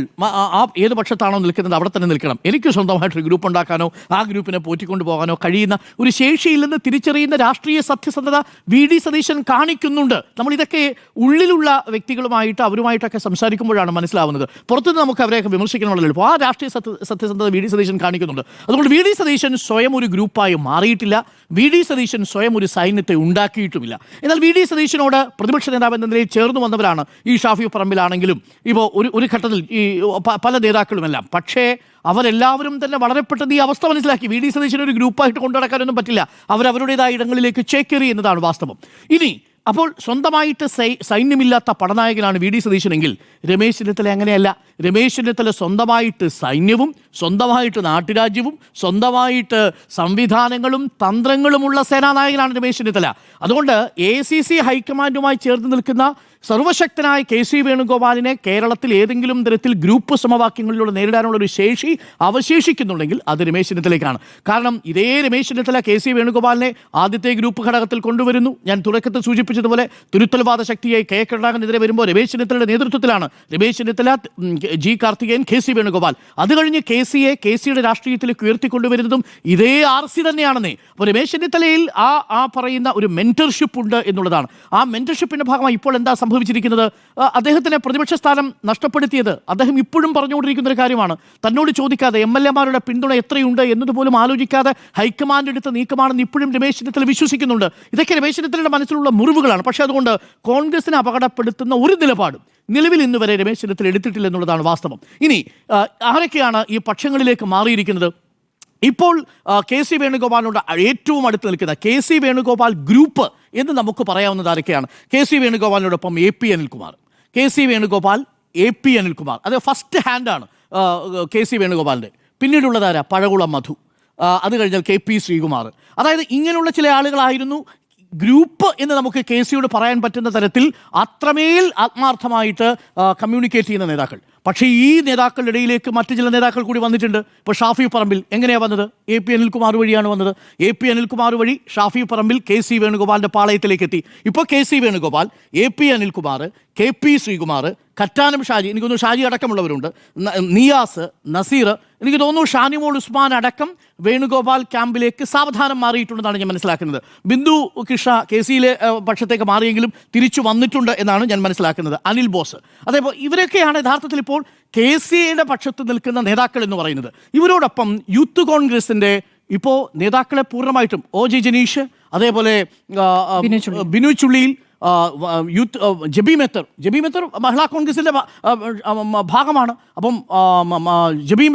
ഏത് പക്ഷത്താണോ നിൽക്കുന്നത് അവിടെ തന്നെ നിൽക്കണം. എനിക്ക് സ്വന്തമായിട്ടൊരു ഗ്രൂപ്പ് ഉണ്ടാക്കാനോ ആ ഗ്രൂപ്പിനെ പോറ്റിക്കൊണ്ടു പോകാനോ കഴിയുന്ന ഒരു ശേഷിയില്ലെന്ന് തിരിച്ചറിയുന്ന രാഷ്ട്രീയ സത്യസന്ധത VD സതീശൻ കാണിക്കുന്നുണ്ട്. നമ്മൾ ഇതൊക്കെ ഉള്ളിലുള്ള വ്യക്തികളുമായിട്ട്, അവരുമായിട്ടൊക്കെ സംസാരിക്കുമ്പോഴാണ് മനസ്സിലാവുന്നത്. പുറത്തുനിന്ന് നമുക്ക് അവരെയൊക്കെ വിമർശിക്കണമെന്നുള്ളൂ. അപ്പോൾ ആ രാഷ്ട്രീയ സത്യസന്ധത VD സതീശൻ കാണിക്കുന്നുണ്ട്. അതുകൊണ്ട് VD സതീശൻ സ്വയം ഒരു ഗ്രൂപ്പായി മാറിയിട്ടില്ല. VD സതീശൻ സ്വയം ഒരു സൈന്യത്തെ ഉണ്ടാക്കിയിട്ടുമില്ല. എന്നാൽ VD സതീശനോട് പ്രതിപക്ഷ നേതാവ് എന്ന നിലയിൽ ചേർന്ന് വന്നവരാണ് ഈ ഷാഫി പറമ്പിലാണെങ്കിലും ഇപ്പോൾ ഒരു ഘട്ടത്തിൽ ഈ പല നേതാക്കളുമെല്ലാം. പക്ഷേ അവരെല്ലാവരും തന്നെ വളരെ പെട്ടെന്ന് ഈ അവസ്ഥ മനസ്സിലാക്കി. VD സതീശൻ ഒരു ഗ്രൂപ്പായിട്ട് കൊണ്ടു നടക്കാനൊന്നും പറ്റില്ല. അവരവരുടേതായ ഇടങ്ങളിലേക്ക് ചേക്കേറി എന്നതാണ് വാസ്തവം. ഇനി അപ്പോൾ സ്വന്തമായിട്ട് സൈന്യമില്ലാത്ത പടനായകനാണ് VD സതീശനെങ്കിൽ രമേശ് ചെന്നിത്തല അങ്ങനെയല്ല. രമേശ് ചെന്നിത്തല സ്വന്തമായിട്ട് സൈന്യവും സ്വന്തമായിട്ട് നാട്ടുരാജ്യവും സ്വന്തമായിട്ട് സംവിധാനങ്ങളും തന്ത്രങ്ങളുമുള്ള സേനാനായകനാണ് രമേശ് ചെന്നിത്തല. അതുകൊണ്ട് ACC ഹൈക്കമാൻഡുമായി ചേർന്ന് നിൽക്കുന്ന സർവശക്തനായ KC വേണുഗോപാലിനെ കേരളത്തിൽ ഏതെങ്കിലും തരത്തിൽ ഗ്രൂപ്പ് സമവാക്യങ്ങളിലൂടെ നേരിടാനുള്ള ഒരു ശേഷി അവശേഷിക്കുന്നുണ്ടെങ്കിൽ അത് രമേശ് ചെന്നിത്തലയ്ക്കാണ്. കാരണം ഇതേ രമേശ് ചെന്നിത്തല KC വേണുഗോപാലിനെ ആദ്യത്തെ ഗ്രൂപ്പ് ഘടകത്തിൽ കൊണ്ടുവരുന്നു. ഞാൻ തുടക്കത്തിൽ സൂചിപ്പിച്ചതുപോലെ തുരുത്തൽവാദ ശക്തിയായി K കരുണാകരനെതിരെ വരുമ്പോൾ രമേശ് ചെന്നിത്തലയുടെ നേതൃത്വത്തിലാണ്. Ramesh Chennithala, G Karthikeyan, KC Venugopal. അത് കഴിഞ്ഞ് KCയുടെ രാഷ്ട്രീയത്തിലേക്ക് ഉയർത്തിക്കൊണ്ടുവരുന്നതും ഇതേ RC തന്നെയാണെന്നേ. അപ്പോൾ രമേശ് ചെന്നിത്തലയിൽ ആ പറയുന്ന ഒരു മെന്റർഷിപ്പ് ഉണ്ട് എന്നുള്ളതാണ്. ആ മെന്റർഷിപ്പിന്റെ ഭാഗമായി ഇപ്പോൾ എന്താ സംഭവിക്കുന്നത്? സംഭവിച്ചിരിക്കുന്നത്? അദ്ദേഹത്തിന് പ്രതിപക്ഷ സ്ഥാനം നഷ്ടപ്പെടുത്തിയത് അദ്ദേഹം ഇപ്പോഴും പറഞ്ഞുകൊണ്ടിരിക്കുന്ന ഒരു കാര്യമാണ്. തന്നോട് ചോദിക്കാതെ MLA-മാരുടെ പിന്തുണ എത്രയുണ്ട് എന്നതുപോലും ആലോചിക്കാതെ ഹൈക്കമാൻഡ് എടുത്ത നീക്കമാണെന്ന് ഇപ്പോഴും രമേശ് ചെന്നിത്തല വിശ്വസിക്കുന്നുണ്ട്. ഇതൊക്കെ രമേശ് ചെന്നിത്തലയുടെ മനസ്സിലുള്ള മുറിവുകളാണ്. പക്ഷേ അതുകൊണ്ട് കോൺഗ്രസിനെ അപകടപ്പെടുത്തുന്ന ഒരു നിലപാടും നിലവിൽ ഇന്ന് വരെ രമേശ് ചെന്നിത്തല എടുത്തിട്ടില്ല എന്നുള്ളതാണ് വാസ്തവം. ഇനി ആരൊക്കെയാണ് ഈ പക്ഷങ്ങളിലേക്ക് മാറിയിരിക്കുന്നത്? ഇപ്പോൾ KC വേണുഗോപാലിനോട് ഏറ്റവും അടുത്ത് നിൽക്കുന്ന KC വേണുഗോപാൽ ഗ്രൂപ്പ് എന്ന് നമുക്ക് പറയാവുന്നത് ആരൊക്കെയാണ്? KC വേണുഗോപാലിനോടൊപ്പം AP Anilkumar, KC Venugopal, AP Anilkumar. അത് ഫസ്റ്റ് ഹാൻഡാണ് KC വേണുഗോപാലിൻ്റെ. പിന്നീടുള്ളതാരാ? പഴകുളം മധു, അത് കഴിഞ്ഞാൽ KP ശ്രീകുമാർ. അതായത് ഇങ്ങനെയുള്ള ചില ആളുകളായിരുന്നു ഗ്രൂപ്പ് എന്ന് നമുക്ക് KCയോട് പറയാൻ പറ്റുന്ന തരത്തിൽ അത്രമേൽ ആത്മാർത്ഥമായിട്ട് കമ്മ്യൂണിക്കേറ്റ് ചെയ്യുന്ന നേതാക്കൾ. പക്ഷേ ഈ നേതാക്കളുടെ ഇടയിലേക്ക് മറ്റു ചില നേതാക്കൾ കൂടി വന്നിട്ടുണ്ട്. ഇപ്പോൾ ഷാഫി പറമ്പിൽ എങ്ങനെയാണ് വന്നത്? AP അനിൽകുമാർ വഴിയാണ് വന്നത്. AP അനിൽകുമാർ വഴി ഷാഫി പറമ്പിൽ KC വേണുഗോപാലിൻ്റെ പാളയത്തിലേക്ക് എത്തി. ഇപ്പോൾ KC Venugopal, AP Anilkumar, KP Sreekumar, Kattanam Shaji, എനിക്ക് തോന്നുന്നു ഷാജി അടക്കമുള്ളവരുണ്ട്, നിയാസ്, നസീർ, എനിക്ക് തോന്നുന്നു ഷാനിമോൾ ഉസ്മാൻ അടക്കം വേണുഗോപാൽ ക്യാമ്പിലേക്ക് സാവധാനം മാറിയിട്ടുണ്ടെന്നാണ് ഞാൻ മനസ്സിലാക്കുന്നത്. ബിന്ദു കൃഷ്ണ KCയിലെ പക്ഷത്തേക്ക് മാറിയെങ്കിലും തിരിച്ചു വന്നിട്ടുണ്ട് എന്നാണ് ഞാൻ മനസ്സിലാക്കുന്നത്. അനിൽ ബോസ്, അതേപോലെ ഇവരൊക്കെയാണ് യഥാർത്ഥത്തിൽ ഇപ്പോൾ KCയുടെ പക്ഷത്ത് നിൽക്കുന്ന നേതാക്കൾ എന്ന് പറയുന്നത്. ഇവരോടൊപ്പം യൂത്ത് കോൺഗ്രസിൻ്റെ ഇപ്പോൾ നേതാക്കളെ പൂർണ്ണമായിട്ടും OJ ജനീഷ്, അതേപോലെ ബിനു ചുള്ളിയിൽ, യൂത്ത് ജബി മെത്തർ മഹിളാ കോൺഗ്രസിൻ്റെ ഭാഗമാണ്. അപ്പം ജബി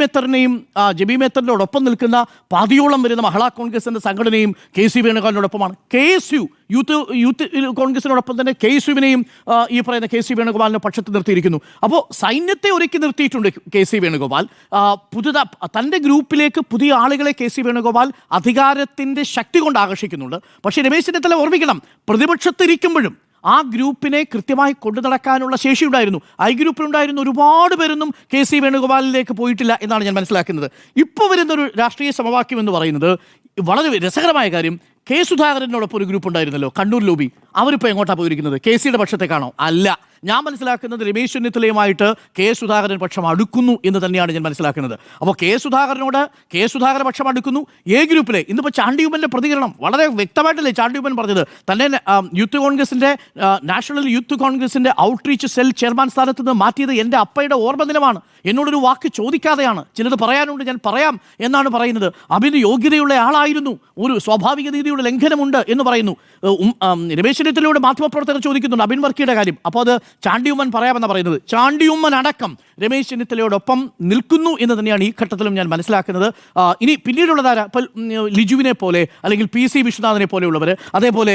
മെത്തറിനോടൊപ്പം നിൽക്കുന്ന പാതിയോളം വരുന്ന മഹിളാ കോൺഗ്രസിൻ്റെ സംഘടനയും KC വേണുഗോപാലിനോടൊപ്പമാണ്. KSU യൂത്ത് കോൺഗ്രസിനോടൊപ്പം തന്നെ KSUവിനെയും ഈ പറയുന്ന KC വേണുഗോപാലിനെ പക്ഷത്ത് നിർത്തിയിരിക്കുന്നു. അപ്പോൾ സൈന്യത്തെ ഒരുക്കി നിർത്തിയിട്ടുണ്ട് KC വേണുഗോപാൽ. തൻ്റെ ഗ്രൂപ്പിലേക്ക് പുതിയ ആളുകളെ KC വേണുഗോപാൽ അധികാരത്തിൻ്റെ ശക്തി കൊണ്ട് ആകർഷിക്കുന്നുണ്ട്. പക്ഷേ രമേശ് ചെന്നിത്തല ഓർമ്മിക്കണം, പ്രതിപക്ഷത്തിരിക്കുമ്പോഴും ആ ഗ്രൂപ്പിനെ കൃത്യമായി കൊണ്ടു നടക്കാനുള്ള ശേഷി ഉണ്ടായിരുന്നു. ഐ ഗ്രൂപ്പിലുണ്ടായിരുന്ന ഒരുപാട് പേരൊന്നും KC വേണുഗോപാലിലേക്ക് പോയിട്ടില്ല എന്നാണ് ഞാൻ മനസ്സിലാക്കുന്നത്. ഇപ്പോൾ വരുന്നൊരു രാഷ്ട്രീയ സമവാക്യം എന്ന് പറയുന്നത് വളരെ രസകരമായ കാര്യം, K സുധാകരനോടൊപ്പം ഒരു ഗ്രൂപ്പ് ഉണ്ടായിരുന്നല്ലോ, കണ്ണൂർ ലോബി. അവരിപ്പോൾ എങ്ങോട്ടാണ് പോയിരിക്കുന്നത്? KCയുടെ പക്ഷത്തേക്കാണോ? അല്ല. ഞാൻ മനസ്സിലാക്കുന്നത് രമേശ് ചെന്നിത്തലയുമായിട്ട് K സുധാകരൻ പക്ഷം അടുക്കുന്നു എന്ന് തന്നെയാണ് ഞാൻ മനസ്സിലാക്കുന്നത്. അപ്പോൾ K സുധാകരൻ പക്ഷം അടുക്കുന്നു. ഗ്രൂപ്പിലെ ഇന്നിപ്പോൾ ചാണ്ടിയുമ്മൻ്റെ പ്രതികരണം വളരെ വ്യക്തമായിട്ടല്ലേ ചാണ്ടിയുമ്മൻ പറഞ്ഞത്? തന്നെ യൂത്ത് കോൺഗ്രസിൻ്റെ നാഷണൽ യൂത്ത് കോൺഗ്രസിൻ്റെ ഔട്ട്റീച്ച് സെൽ ചെയർമാൻ സ്ഥാനത്ത് നിന്ന് മാറ്റിയത് എൻ്റെ അപ്പയുടെ ഓർമ്മ ദിനമാണ്. എന്നോടൊരു വാക്ക് ചോദിക്കാതെയാണ്. ചിലത് പറയാനുണ്ട്, ഞാൻ പറയാം എന്നാണ് പറയുന്നത്. അഭിന് യോഗ്യതയുള്ള ആളായിരുന്നു, ഒരു സ്വാഭാവിക നീതിയുടെ ലംഘനമുണ്ട് എന്ന് പറയുന്നു. രമേശ് ചെന്നിത്തലയോട് മാധ്യമപ്രവർത്തകർ ചോദിക്കുന്നുണ്ട് അബിൻ വർക്കിയുടെ കാര്യം. അപ്പോൾ അത് ചാണ്ടിയുമ്മൻ പറയാമെന്നാണ് പറയുന്നത്. ചാണ്ടിയുമ്മൻ അടക്കം രമേശ് ചെന്നിത്തലയോടൊപ്പം നിൽക്കുന്നു എന്ന് തന്നെയാണ് ഈ ഘട്ടത്തിലും ഞാൻ മനസ്സിലാക്കുന്നത്. ഇനി പിന്നീടുള്ളതാരാ? ഇപ്പോൾ ലിജുവിനെ പോലെ അല്ലെങ്കിൽ PC വിശ്വനാഥനെ പോലെയുള്ളവർ, അതേപോലെ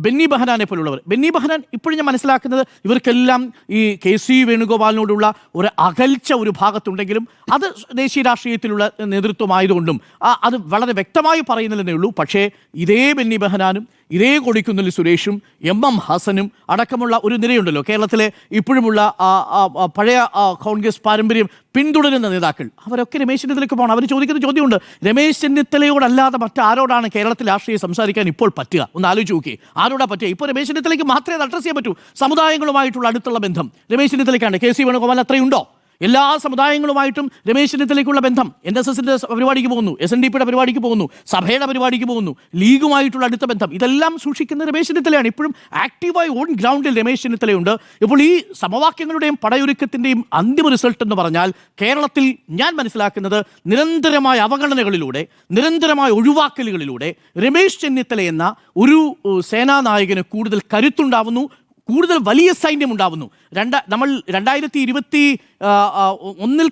ബെന്നി ബെഹനാനെ പോലെയുള്ളവർ. ബെന്നി ബെഹനാൻ ഇപ്പോഴും ഞാൻ മനസ്സിലാക്കുന്നത് ഇവർക്കെല്ലാം ഈ KC വേണുഗോപാലിനോടുള്ള ഒരു അകൽച്ച ഒരു ഭാഗത്തുണ്ടെങ്കിലും അത് ദേശീയ രാഷ്ട്രീയത്തിലുള്ള നേതൃത്വമായതുകൊണ്ടും അത് വളരെ വ്യക്തമായി പറയുന്നില്ലെന്നേ ഉള്ളൂ. പക്ഷേ ഇതേ ബെന്നി ബെഹനാനും ഇതേ കൊടിക്കുന്നിൽ സുരേഷും MM ഹസനും അടക്കമുള്ള ഒരു നിരയുണ്ടല്ലോ കേരളത്തിലെ ഇപ്പോഴുമുള്ള പഴയ കോൺഗ്രസ് പാരമ്പര്യം പിന്തുടരുന്ന നേതാക്കൾ, അവരൊക്കെ രമേശ് ചെന്നിത്തലയ്ക്ക് പോകണം. അവർ ചോദിക്കുന്ന ചോദ്യമുണ്ട്, രമേശ് ചെന്നിത്തലയോടല്ലാതെ മറ്റാരോടാണ് കേരളത്തിൽ രാഷ്ട്രീയം സംസാരിക്കാൻ ഇപ്പോൾ പറ്റുക? ഒന്ന് ആലോചിച്ച് നോക്കി, ആരോടാ പറ്റുക? ഇപ്പോൾ രമേശ് ചെന്നിത്തലയ്ക്ക് മാത്രമേ അഡ്രസ് ചെയ്യാൻ പറ്റൂ. സമുദായങ്ങളുമായിട്ടുള്ള അടുത്തുള്ള ബന്ധം രമേശ് ചെന്നിത്തലയ്ക്കാണ്. KC വേണുഗോപാൽ അത്രയുണ്ടോ? എല്ലാ സമുദായങ്ങളുമായിട്ടും രമേശ് ചെന്നിത്തലയ്ക്കുള്ള ബന്ധം, NSSൻ്റെ പരിപാടിക്ക് പോകുന്നു, SNDPയുടെ പരിപാടിക്ക് പോകുന്നു, സഭയുടെ പരിപാടിക്ക് പോകുന്നു, ലീഗുമായിട്ടുള്ള അടുത്ത ബന്ധം, ഇതെല്ലാം സൂക്ഷിക്കുന്ന രമേശ് ചെന്നിത്തലയാണ്. ഇപ്പോഴും ആക്റ്റീവായി ഓൺ ഗ്രൗണ്ടിൽ രമേശ് ചെന്നിത്തലയുണ്ട്. ഇപ്പോൾ ഈ സമവാക്യങ്ങളുടെയും പടയൊരുക്കത്തിൻ്റെയും അന്തിമ റിസൾട്ട് എന്ന് പറഞ്ഞാൽ കേരളത്തിൽ ഞാൻ മനസ്സിലാക്കുന്നത് നിരന്തരമായ അവഗണനകളിലൂടെ, നിരന്തരമായ ഒഴിവാക്കലുകളിലൂടെ രമേശ് ചെന്നിത്തല എന്ന ഒരു സേനാനായകന് കൂടുതൽ കരുത്തുണ്ടാവുന്നു, കൂടുതൽ വലിയ സൈന്യം ഉണ്ടാവുന്നു. നമ്മൾ 2021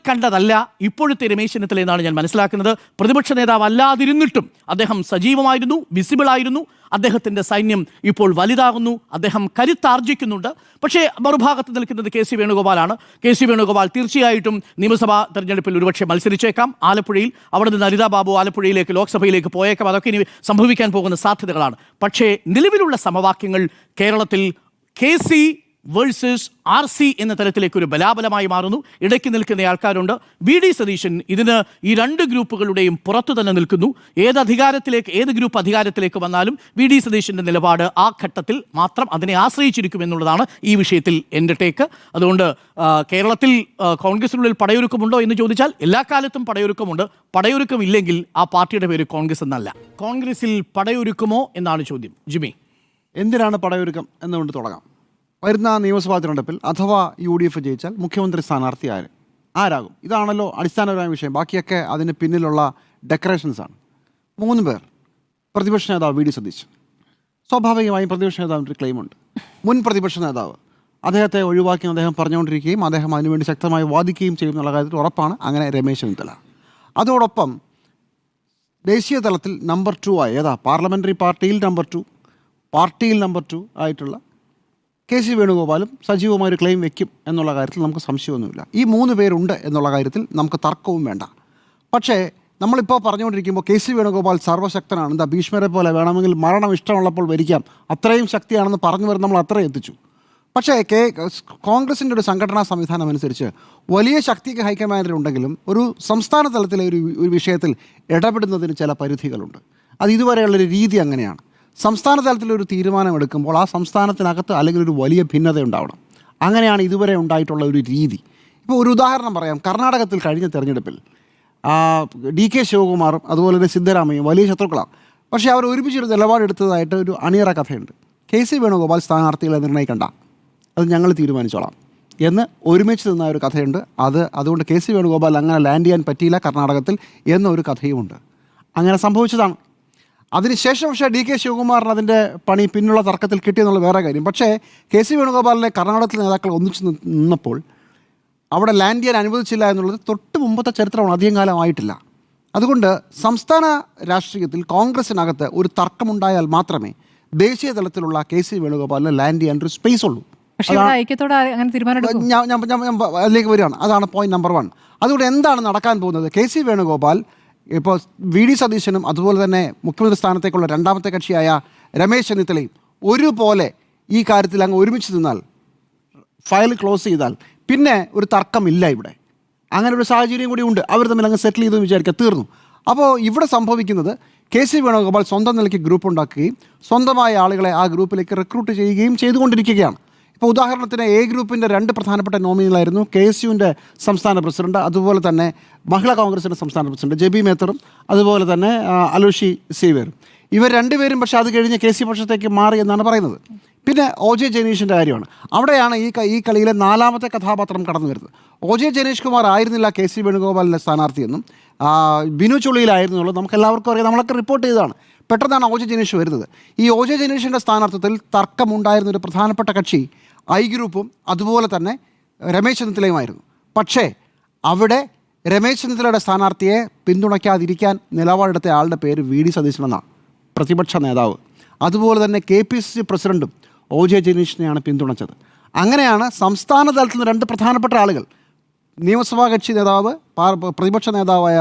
കണ്ടതല്ല ഇപ്പോഴത്തെ രമേശ് ചെന്നിത്തല എന്നാണ് ഞാൻ മനസ്സിലാക്കുന്നത്. പ്രതിപക്ഷ നേതാവ് അല്ലാതിരുന്നിട്ടും അദ്ദേഹം സജീവമായിരുന്നു, വിസിബിൾ ആയിരുന്നു. അദ്ദേഹത്തിൻ്റെ സൈന്യം ഇപ്പോൾ വലുതാകുന്നു, അദ്ദേഹം കരുത്താർജിക്കുന്നുണ്ട്. പക്ഷേ മറുഭാഗത്ത് നിൽക്കുന്നത് KC വേണുഗോപാലാണ്. KC വേണുഗോപാൽ തീർച്ചയായിട്ടും നിയമസഭാ തെരഞ്ഞെടുപ്പിൽ ഒരുപക്ഷെ മത്സരിച്ചേക്കാം. ആലപ്പുഴയിൽ, അവിടെ നിന്ന് അനിതാ ബാബു ആലപ്പുഴയിലേക്ക് ലോക്സഭയിലേക്ക് പോയേക്കാം. അതൊക്കെ ഇനി സംഭവിക്കാൻ പോകുന്ന സാധ്യതകളാണ്. പക്ഷേ നിലവിലുള്ള സമവാക്യങ്ങൾ കേരളത്തിൽ KC വേഴ്സസ് RC എന്ന തരത്തിലേക്ക് ഒരു ബലാബലമായി മാറുന്നു. ഇടയ്ക്ക് നിൽക്കുന്ന ആൾക്കാരുണ്ട്. VD സതീശൻ ഇതിന് ഈ രണ്ട് ഗ്രൂപ്പുകളുടെയും പുറത്തു തന്നെ നിൽക്കുന്നു. ഏത് ഗ്രൂപ്പ് അധികാരത്തിലേക്ക് വന്നാലും VD സതീശൻ്റെ നിലപാട് ആ ഘട്ടത്തിൽ മാത്രം അതിനെ ആശ്രയിച്ചിരിക്കുമെന്നുള്ളതാണ് ഈ വിഷയത്തിൽ എൻ്റെ ടേക്ക്. അതുകൊണ്ട് കേരളത്തിൽ കോൺഗ്രസിനുള്ളിൽ പടയൊരുക്കമുണ്ടോ എന്ന് ചോദിച്ചാൽ എല്ലാ കാലത്തും പടയൊരുക്കമുണ്ട്. പടയൊരുക്കമില്ലെങ്കിൽ ആ പാർട്ടിയുടെ പേര് കോൺഗ്രസ് എന്നല്ല. കോൺഗ്രസിൽ പടയൊരുക്കുമോ എന്നാണ് ചോദ്യം. ജിമി, എന്തിനാണ് പടയൊരുക്കം എന്നുകൊണ്ട് തുടങ്ങാം. വരുന്ന നിയമസഭാ തിരഞ്ഞെടുപ്പിൽ അഥവാ UDF ജയിച്ചാൽ മുഖ്യമന്ത്രി സ്ഥാനാർത്ഥി ആരാകും? ഇതാണല്ലോ അടിസ്ഥാനപരമായ വിഷയം. ബാക്കിയൊക്കെ അതിന് പിന്നിലുള്ള ഡെക്കറേഷൻസാണ്. 3 പേർ. പ്രതിപക്ഷ നേതാവ് VD സതീശൻ. സ്വാഭാവികമായും പ്രതിപക്ഷ നേതാവിൻ്റെ ഒരു ക്ലെയിമുണ്ട്. മുൻ പ്രതിപക്ഷ നേതാവ് അദ്ദേഹത്തെ ഒഴിവാക്കി അദ്ദേഹം പറഞ്ഞുകൊണ്ടിരിക്കുകയും അദ്ദേഹം അതിനുവേണ്ടി ശക്തമായി വാദിക്കുകയും ചെയ്യുമെന്നുള്ള കാര്യത്തിൽ ഉറപ്പാണ്. അങ്ങനെ രമേശ് ചെന്നിത്തല. അതോടൊപ്പം ദേശീയ തലത്തിൽ നമ്പർ 2 ആയ പാർലമെൻ്ററി പാർട്ടിയിൽ നമ്പർ 2, പാർട്ടിയിൽ നമ്പർ 2 ആയിട്ടുള്ള KC വേണുഗോപാലും സജീവമായൊരു ക്ലെയിം വയ്ക്കും എന്നുള്ള കാര്യത്തിൽ നമുക്ക് സംശയമൊന്നുമില്ല. ഈ 3 പേരുണ്ട് എന്നുള്ള കാര്യത്തിൽ നമുക്ക് തർക്കവും വേണ്ട. പക്ഷേ നമ്മളിപ്പോൾ പറഞ്ഞുകൊണ്ടിരിക്കുമ്പോൾ KC വേണുഗോപാൽ സർവ്വശക്തനാണ്, എന്താ ഭീഷ്മരെ പോലെ വേണമെങ്കിൽ മരണം ഇഷ്ടമുള്ളപ്പോൾ വരിക്കാം, അത്രയും ശക്തിയാണെന്ന് പറഞ്ഞു വരുന്ന നമ്മൾ അത്രയും എത്തിച്ചു. പക്ഷേ കോൺഗ്രസിൻ്റെ ഒരു സംഘടനാ സംവിധാനം അനുസരിച്ച് വലിയ ശക്തിക്ക് ഹൈക്കമാൻഡിലുണ്ടെങ്കിലും ഒരു സംസ്ഥാന തലത്തിലെ ഒരു വിഷയത്തിൽ ഇടപെടുന്നതിന് ചില പരിധികളുണ്ട്. അത് ഇതുവരെയുള്ളൊരു രീതി അങ്ങനെയാണ്. സംസ്ഥാന തലത്തിലൊരു തീരുമാനമെടുക്കുമ്പോൾ ആ സംസ്ഥാനത്തിനകത്ത് അല്ലെങ്കിൽ ഒരു വലിയ ഭിന്നത ഉണ്ടാവണം. അങ്ങനെയാണ് ഇതുവരെ ഉണ്ടായിട്ടുള്ള ഒരു രീതി. ഇപ്പോൾ ഒരു ഉദാഹരണം പറയാം. കർണാടകത്തിൽ കഴിഞ്ഞ തെരഞ്ഞെടുപ്പിൽ DK ശിവകുമാറും അതുപോലെ തന്നെ സിദ്ധരാമയ്യയും വലിയ ശത്രുക്കളാണ്. പക്ഷേ അവർ ഒരുമിച്ചൊരു നിലപാടെടുത്തതായിട്ട് ഒരു അണിയറ കഥയുണ്ട്. KC വേണുഗോപാൽ സ്ഥാനാർത്ഥികളെ നിർണ്ണയിക്കണ്ട, അത് ഞങ്ങൾ തീരുമാനിച്ചോളാം എന്ന് ഒരുമിച്ച് നിന്ന ഒരു കഥയുണ്ട്. അതുകൊണ്ട് KC വേണുഗോപാൽ അങ്ങനെ ലാൻഡ് ചെയ്യാൻ പറ്റിയില്ല കർണാടകത്തിൽ എന്നൊരു കഥയുമുണ്ട്. അങ്ങനെ സംഭവിച്ചതാണ്. അതിനുശേഷം പക്ഷേ DK ശിവകുമാറിന് അതിൻ്റെ പണി പിന്നുള്ള തർക്കത്തിൽ കിട്ടിയെന്നുള്ള വേറെ കാര്യം. പക്ഷേ KC വേണുഗോപാലിനെ കർണാടകത്തിലെ നേതാക്കൾ ഒന്നിച്ച് നിന്നപ്പോൾ അവിടെ ലാൻഡ് ചെയ്യാൻ അനുവദിച്ചില്ല എന്നുള്ളത് തൊട്ട് മുമ്പത്തെ ചരിത്രമാണ്, അധികം കാലമായിട്ടില്ല. അതുകൊണ്ട് സംസ്ഥാന രാഷ്ട്രീയത്തിൽ കോൺഗ്രസിനകത്ത് ഒരു തർക്കമുണ്ടായാൽ മാത്രമേ ദേശീയ തലത്തിലുള്ള KC വേണുഗോപാലിന് ലാൻഡ് ചെയ്യാൻ ഒരു സ്പേസ് ഉള്ളൂ. ഞാൻ അതിലേക്ക് വരികയാണ്. അതാണ് പോയിന്റ് നമ്പർ 1. അതുകൊണ്ട് എന്താണ് നടക്കാൻ പോകുന്നത്? KC വേണുഗോപാൽ ഇപ്പോൾ VD സതീശനും അതുപോലെ തന്നെ മുഖ്യമന്ത്രി സ്ഥാനത്തേക്കുള്ള രണ്ടാമത്തെ കക്ഷിയായ രമേശ് ചെന്നിത്തലയും ഒരുപോലെ ഈ കാര്യത്തിൽ അങ്ങ് ഒരുമിച്ച് നിന്നാൽ, ഫയൽ ക്ലോസ് ചെയ്താൽ പിന്നെ ഒരു തർക്കമില്ല ഇവിടെ. അങ്ങനെ ഒരു സാഹചര്യം കൂടി ഉണ്ട്. അവർ തമ്മിൽ അങ്ങ് സെറ്റിൽ ചെയ്തെന്ന് വിചാരിക്കുക, തീർന്നു. അപ്പോൾ ഇവിടെ സംഭവിക്കുന്നത് KC വേണുഗോപാൽ സ്വന്തം നിലയ്ക്ക് ഗ്രൂപ്പ് ഉണ്ടാക്കുകയും സ്വന്തമായ ആളുകളെ ആ ഗ്രൂപ്പിലേക്ക് റിക്രൂട്ട് ചെയ്യുകയും ചെയ്തുകൊണ്ടിരിക്കുകയാണ്. ഇപ്പോൾ ഉദാഹരണത്തിന് A ഗ്രൂപ്പിൻ്റെ 2 പ്രധാനപ്പെട്ട നോമിനികളായിരുന്നു KSUവിൻ്റെ സംസ്ഥാന പ്രസിഡന്റ്, അതുപോലെ തന്നെ മഹിളാ കോൺഗ്രസിൻ്റെ സംസ്ഥാന പ്രസിഡന്റ് JB മേത്തറും അതുപോലെ തന്നെ അലോഷി സീവേറും. ഇവർ 2 പേരും പക്ഷേ അത് കഴിഞ്ഞ് KC പക്ഷത്തേക്ക് മാറി എന്നാണ് പറയുന്നത്. പിന്നെ OJ ജനീഷിൻ്റെ കാര്യമാണ്. അവിടെയാണ് ഈ കളിയിലെ 4ാമത്തെ കഥാപാത്രം കടന്നു വരുന്നത്. OJ ജനീഷ് കുമാർ ആയിരുന്നില്ല KC വേണുഗോപാലിൻ്റെ സ്ഥാനാർത്ഥിയെന്നും ബിനു ചുള്ളിയിലായിരുന്നുള്ളൂ നമുക്ക് എല്ലാവർക്കും അറിയാം, നമ്മളൊക്കെ റിപ്പോർട്ട് ചെയ്തതാണ്. പെട്ടെന്നാണ് OJ ജനീഷ് വരുന്നത്. ഈ OJ ജനീഷിൻ്റെ സ്ഥാനാർത്ഥത്തിൽ തർക്കമുണ്ടായിരുന്നൊരു പ്രധാനപ്പെട്ട കക്ഷി I ഗ്രൂപ്പും അതുപോലെ തന്നെ രമേശ് ചെന്നിത്തലയുമായിരുന്നു. പക്ഷേ അവിടെ രമേശ് ചെന്നിത്തലയുടെ സ്ഥാനാർത്ഥിയെ പിന്തുണയ്ക്കാതിരിക്കാൻ നിലപാടെടുത്ത ആളുടെ പേര് VD സതീശനെന്നാണ്, പ്രതിപക്ഷ നേതാവ്. അതുപോലെ തന്നെ KPCC പ്രസിഡൻറ്റും OJ ജനീഷിനെയാണ് പിന്തുണച്ചത്. അങ്ങനെയാണ് സംസ്ഥാന തലത്തിൽ നിന്ന് 2 പ്രധാനപ്പെട്ട ആളുകൾ, നിയമസഭാ കക്ഷി നേതാവ് പ്രതിപക്ഷ നേതാവായ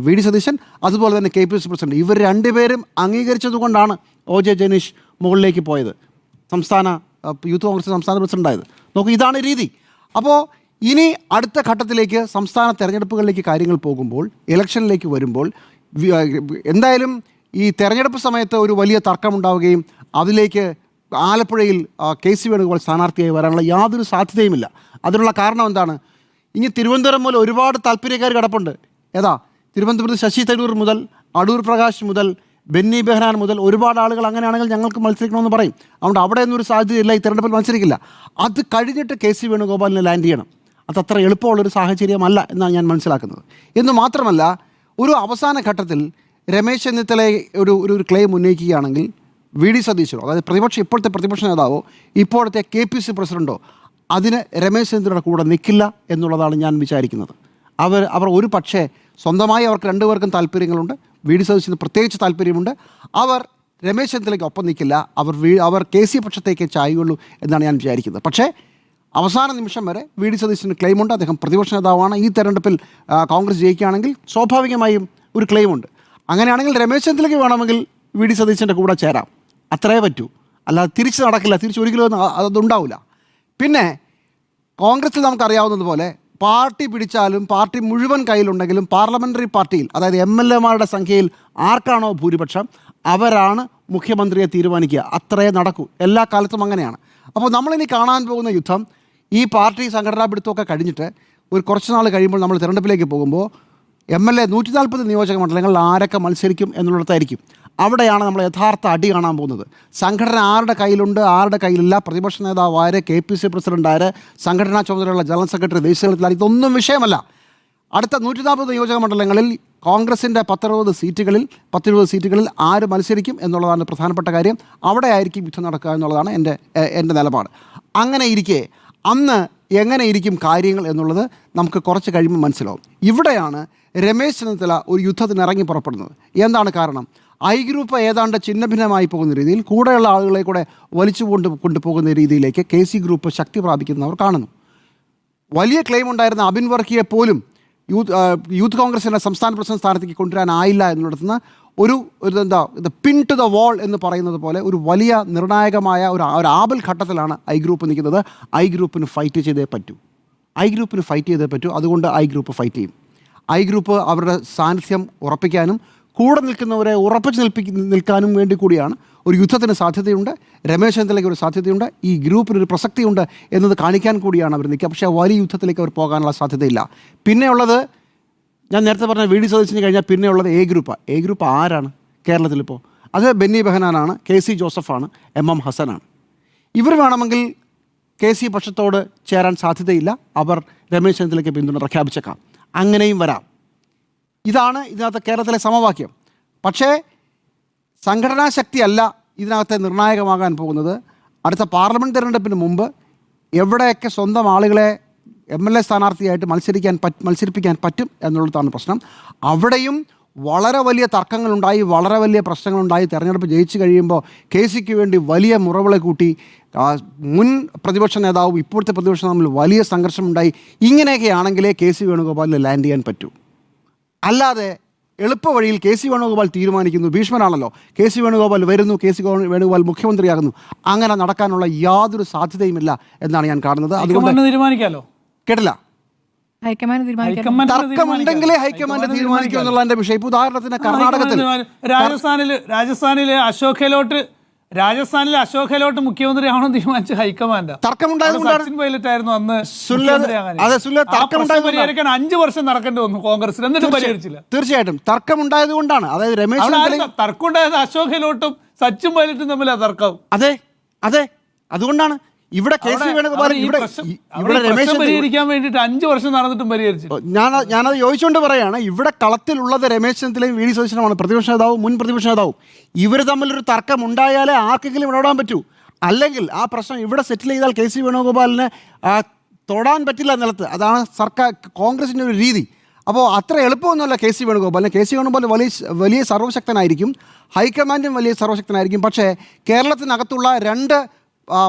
VD സതീശൻ, അതുപോലെ തന്നെ KPCC പ്രസിഡന്റ്, ഇവർ 2 പേരും അംഗീകരിച്ചതുകൊണ്ടാണ് OJ ജനീഷ് മുകളിലേക്ക് പോയത്, സംസ്ഥാന യൂത്ത് കോൺഗ്രസ് സംസ്ഥാന പ്രസിഡൻ്റായത്. നോക്കൂ, ഇതാണ് രീതി. അപ്പോൾ ഇനി അടുത്ത ഘട്ടത്തിലേക്ക് സംസ്ഥാന തെരഞ്ഞെടുപ്പുകളിലേക്ക് കാര്യങ്ങൾ പോകുമ്പോൾ, ഇലക്ഷനിലേക്ക് വരുമ്പോൾ എന്തായാലും ഈ തെരഞ്ഞെടുപ്പ് സമയത്ത് ഒരു വലിയ തർക്കമുണ്ടാവുകയും അതിലേക്ക് ആലപ്പുഴയിൽ KC വേണുഗോപാൽ സ്ഥാനാർത്ഥിയായി വരാനുള്ള യാതൊരു സാധ്യതയുമില്ല. അതിനുള്ള കാരണം എന്താണ്? ഇനി തിരുവനന്തപുരം മുതൽ ഒരുപാട് താല്പര്യക്കാർ കിടപ്പുണ്ട്. തിരുവനന്തപുരത്ത് ശശി തരൂർ മുതൽ അടൂർ പ്രകാശ് മുതൽ ബെന്നി ബെഹനാൻ മുതൽ ഒരുപാട് ആളുകൾ അങ്ങനെയാണെങ്കിൽ ഞങ്ങൾക്ക് മത്സരിക്കണമെന്ന് പറയും. അതുകൊണ്ട് അവിടെ ഒന്നും ഒരു സാധ്യതയില്ല, ഈ തെരഞ്ഞെടുപ്പിൽ മത്സരിക്കില്ല. അത് കഴിഞ്ഞിട്ട് KC വേണുഗോപാലിനെ ലാൻഡ് ചെയ്യണം. അതത്ര എളുപ്പമുള്ളൊരു സാഹചര്യമല്ല എന്നാണ് ഞാൻ മനസ്സിലാക്കുന്നത്. എന്ന് മാത്രമല്ല, ഒരു അവസാന ഘട്ടത്തിൽ രമേശ് ചെന്നിത്തല ഒരു ക്ലെയിം ഉന്നയിക്കുകയാണെങ്കിൽ VD സതീശനോ, അതായത് ഇപ്പോഴത്തെ പ്രതിപക്ഷ നേതാവോ ഇപ്പോഴത്തെ KPCC പ്രസിഡൻറ്റോ അതിന് രമേശ് ചെന്നിത്തലയുടെ കൂടെ നിൽക്കില്ല എന്നുള്ളതാണ് ഞാൻ വിചാരിക്കുന്നത്. അവർ ഒരു പക്ഷേ സ്വന്തമായി അവർക്ക് 2 പേർക്കും താല്പര്യങ്ങളുണ്ട്, VD സതീശന് പ്രത്യേകിച്ച് താല്പര്യമുണ്ട്. അവർ രമേശ് ചെന്നിത്തലയ്ക്ക് ഒപ്പം നിൽക്കില്ല, അവർ KC പക്ഷത്തേക്ക് ചായുള്ളൂ എന്നാണ് ഞാൻ വിചാരിക്കുന്നത്. പക്ഷേ അവസാന നിമിഷം വരെ VD സതീശന് ക്ലെയിമുണ്ട്. അദ്ദേഹം പ്രതിപക്ഷ നേതാവാണ്. ഈ തെരഞ്ഞെടുപ്പിൽ കോൺഗ്രസ് ജയിക്കുകയാണെങ്കിൽ സ്വാഭാവികമായും ഒരു ക്ലെയിമുണ്ട്. അങ്ങനെയാണെങ്കിൽ രമേശ് ചെന്നിത്തലയ്ക്ക് വേണമെങ്കിൽ VD സതീശൻ്റെ കൂടെ ചേരാം, അത്രേ പറ്റൂ. അല്ലാതെ തിരിച്ച് നടക്കില്ല, തിരിച്ചൊരിക്കലും അതുണ്ടാവില്ല. പിന്നെ കോൺഗ്രസിൽ നമുക്കറിയാവുന്നതുപോലെ പാർട്ടി പിടിച്ചാലും പാർട്ടി മുഴുവൻ കയ്യിലുണ്ടെങ്കിലും പാർലമെൻ്ററി പാർട്ടിയിൽ, അതായത് MLA-മാരുടെ സംഖ്യയിൽ ആർക്കാണോ ഭൂരിപക്ഷം അവരാണ് മുഖ്യമന്ത്രിയെ തീരുമാനിക്കുക. അത്രേ നടക്കൂ, എല്ലാ കാലത്തും അങ്ങനെയാണ്. അപ്പോൾ നമ്മളിനി കാണാൻ പോകുന്ന യുദ്ധം ഈ പാർട്ടി സംഘടനാ പിടുത്തമൊക്കെ കഴിഞ്ഞിട്ട് ഒരു കുറച്ച് നാൾ കഴിയുമ്പോൾ നമ്മൾ തിരഞ്ഞെടുപ്പിലേക്ക് പോകുമ്പോൾ MLA 140 നിയോജക മണ്ഡലങ്ങളിൽ ആരൊക്കെ മത്സരിക്കും എന്നുള്ളിടത്തായിരിക്കും. അവിടെയാണ് നമ്മൾ യഥാർത്ഥ അടി കാണാൻ പോകുന്നത്. സംഘടന ആരുടെ കയ്യിലുണ്ട്, ആരുടെ കയ്യിലില്ല, പ്രതിപക്ഷ നേതാവ് ആര്, KPC പ്രസിഡന്റ് ആര്, സംഘടനാ ചുമതലയുള്ള ജനറൽ സെക്രട്ടറി, ദേശീയ തലത്തിൽ, ഇതൊന്നും വിഷയമല്ല. അടുത്ത 140 നിയോജക മണ്ഡലങ്ങളിൽ കോൺഗ്രസിൻ്റെ 10-20 സീറ്റുകളിൽ ആര് മത്സരിക്കും എന്നുള്ളതാണ് പ്രധാനപ്പെട്ട കാര്യം. അവിടെ ആയിരിക്കും യുദ്ധം നടക്കുക എന്നുള്ളതാണ് എൻ്റെ നിലപാട്. അങ്ങനെ ഇരിക്കെ അന്ന് എങ്ങനെ ഇരിക്കും കാര്യങ്ങൾ എന്നുള്ളത് നമുക്ക് കുറച്ച് കഴിയുമ്പോൾ മനസ്സിലാവും. ഇവിടെയാണ് രമേശ് ചെന്നിത്തല ഒരു യുദ്ധത്തിന് ഇറങ്ങി പുറപ്പെടുന്നത്. എന്താണ് കാരണം? ഐ ഗ്രൂപ്പ് ഏതാണ്ട് ഛിന്നഭിന്നമായി പോകുന്ന രീതിയിൽ, കൂടെയുള്ള ആളുകളെ കൂടെ വലിച്ചു കൊണ്ടുപോകുന്ന രീതിയിലേക്ക് KC ഗ്രൂപ്പ് ശക്തി പ്രാപിക്കുന്നവർ കാണുന്നു. വലിയ ക്ലെയിം ഉണ്ടായിരുന്ന അബിൻ വർക്കിയെ പോലും യൂത്ത് കോൺഗ്രസിൻ്റെ സംസ്ഥാന പ്രസിഡന്റ് സ്ഥാനത്തേക്ക് കൊണ്ടുവരാനായില്ല എന്നുള്ളടത്തുനിന്ന് ഒരു പിൻ ടു ദ വാൾ എന്ന് പറയുന്നത് പോലെ ഒരു വലിയ നിർണായകമായ ഒരു ആപൽ ഘട്ടത്തിലാണ് ഐ ഗ്രൂപ്പ് നിൽക്കുന്നത്. ഐ ഗ്രൂപ്പിന് ഫൈറ്റ് ചെയ്തേ പറ്റൂ. അതുകൊണ്ട് ഐ ഗ്രൂപ്പ് ഫൈറ്റ് ചെയ്യും. ഐ ഗ്രൂപ്പ് അവരുടെ സാന്നിധ്യം ഉറപ്പിക്കാനും കൂടെ നിൽക്കുന്നവരെ ഉറപ്പിച്ച് നിൽക്കാനും വേണ്ടി കൂടിയാണ്. ഒരു യുദ്ധത്തിന് സാധ്യതയുണ്ട്, രമേശ് ചെന്നിത്തലയ്ക്ക് ഒരു സാധ്യതയുണ്ട്, ഈ ഗ്രൂപ്പിനൊരു പ്രസക്തിയുണ്ട് എന്നത് കാണിക്കാൻ കൂടിയാണ് അവർ നിൽക്കുക. പക്ഷേ വലിയ യുദ്ധത്തിലേക്ക് അവർ പോകാനുള്ള സാധ്യതയില്ല. പിന്നെയുള്ളത് ഞാൻ നേരത്തെ പറഞ്ഞ VD സതീശന് കഴിഞ്ഞാൽ പിന്നെയുള്ളത് എ ഗ്രൂപ്പ് ആരാണ് കേരളത്തിലിപ്പോൾ? അത് ബെന്നി ബെഹനാനാണ്, KC ജോസഫാണ്, MM ഹസനാണ്. ഇവർ വേണമെങ്കിൽ KC പക്ഷത്തോട് ചേരാൻ സാധ്യതയില്ല. അവർ രമേശ് ചെന്നിത്തലയ്ക്ക് പിന്തുണ പ്രഖ്യാപിച്ചേക്കാം. അങ്ങനെയും വരാം. ഇതാണ് ഇതിനകത്ത് കേരളത്തിലെ സമവാക്യം. പക്ഷേ സംഘടനാ ശക്തിയല്ല ഇതിനകത്ത് നിർണായകമാകാൻ പോകുന്നത്. അടുത്ത പാർലമെൻറ്റ് തിരഞ്ഞെടുപ്പിന് മുമ്പ് എവിടെയൊക്കെ സ്വന്തം ആളുകളെ MLA സ്ഥാനാർത്ഥിയായിട്ട് മത്സരിപ്പിക്കാൻ പറ്റും എന്നുള്ളതാണ് പ്രശ്നം. അവിടെയും വളരെ വലിയ തർക്കങ്ങളുണ്ടായി, വളരെ വലിയ പ്രശ്നങ്ങളുണ്ടായി. തെരഞ്ഞെടുപ്പ് ജയിച്ചു കഴിയുമ്പോൾ KCക്ക് വേണ്ടി വലിയ മുറവിള കൂട്ടി മുൻ പ്രതിപക്ഷ നേതാവും ഇപ്പോഴത്തെ പ്രതിപക്ഷ തമ്മിൽ വലിയ സംഘർഷമുണ്ടായി. ഇങ്ങനെയൊക്കെ ആണെങ്കിലേ KC വേണുഗോപാലിന് ലാൻഡ് ചെയ്യാൻ പറ്റൂ. അല്ലാതെ എളുപ്പ വഴിയിൽ KC വേണുഗോപാൽ തീരുമാനിക്കുന്നു, ഭീഷ്മനാണല്ലോ, KC വേണുഗോപാൽ വരുന്നു, KC വേണുഗോപാൽ മുഖ്യമന്ത്രിയാകുന്നു, അങ്ങനെ നടക്കാനുള്ള യാതൊരു സാധ്യതയുമില്ല എന്നാണ് ഞാൻ കാണുന്നത്. അതുകൊണ്ട് തീരുമാനിക്കാമല്ലോ. കേട്ടില്ല. തർക്കമുണ്ടെങ്കിലേ ഹൈക്കമാൻഡ് തീരുമാനിക്കും എന്നുള്ള എൻ്റെ വിഷയം. ഇപ്പോൾ ഉദാഹരണത്തിന് കർണാടകത്തിൽ രാജസ്ഥാനിലെ അശോക് ഗെഹ്ലോട്ട് മുഖ്യമന്ത്രി ആണോ തീരുമാനിച്ച ഹൈക്കമാൻഡ്. തർക്കമുണ്ടായതുകൊണ്ടാണ് പൈലറ്റായിരുന്നു അന്ന്. 5 വർഷം നടക്കേണ്ടി വന്നു കോൺഗ്രസിന്, എന്നിട്ടും പരിഹരിച്ചില്ല. തീർച്ചയായിട്ടും തർക്കമുണ്ടായതുകൊണ്ടാണ്. അതായത് രമേശ് തർക്കം ഉണ്ടായത് അശോക് ഗെഹ്ലോട്ടും സച്ചിൻ പൈലറ്റും തമ്മിലാണ് തർക്കം. അതെ, ഇവിടെ ഇവിടെ രമേശ് പരിഹരിക്കാൻ വേണ്ടിയിട്ട് 5 വർഷം നടന്നിട്ടും പരിഹരിച്ചു. ഞാനത് ചോദിച്ചുകൊണ്ട് പറയാണ്, ഇവിടെ കളത്തിലുള്ളത് രമേശ് ചെന്നിത്തലയും VD സതീശനുമാണ്, പ്രതിപക്ഷ നേതാവും മുൻ പ്രതിപക്ഷ നേതാവും. ഇവർ തമ്മിലൊരു തർക്കം ഉണ്ടായാലേ ആർക്കെങ്കിലും ഇടപെടാൻ പറ്റൂ. അല്ലെങ്കിൽ ആ പ്രശ്നം ഇവിടെ സെറ്റിൽ ചെയ്താൽ KC വേണുഗോപാലിന് തൊടാൻ പറ്റില്ല നിലത്ത്. അതാണ് കോൺഗ്രസിൻ്റെ ഒരു രീതി. അപ്പോൾ അത്ര എളുപ്പമൊന്നുമല്ല KC വേണുഗോപാലിന്. KC വേണുഗോപാൽ വലിയ സർവ്വശക്തനായിരിക്കും, ഹൈക്കമാൻഡും വലിയ സർവ്വശക്തനായിരിക്കും. പക്ഷേ കേരളത്തിനകത്തുള്ള 2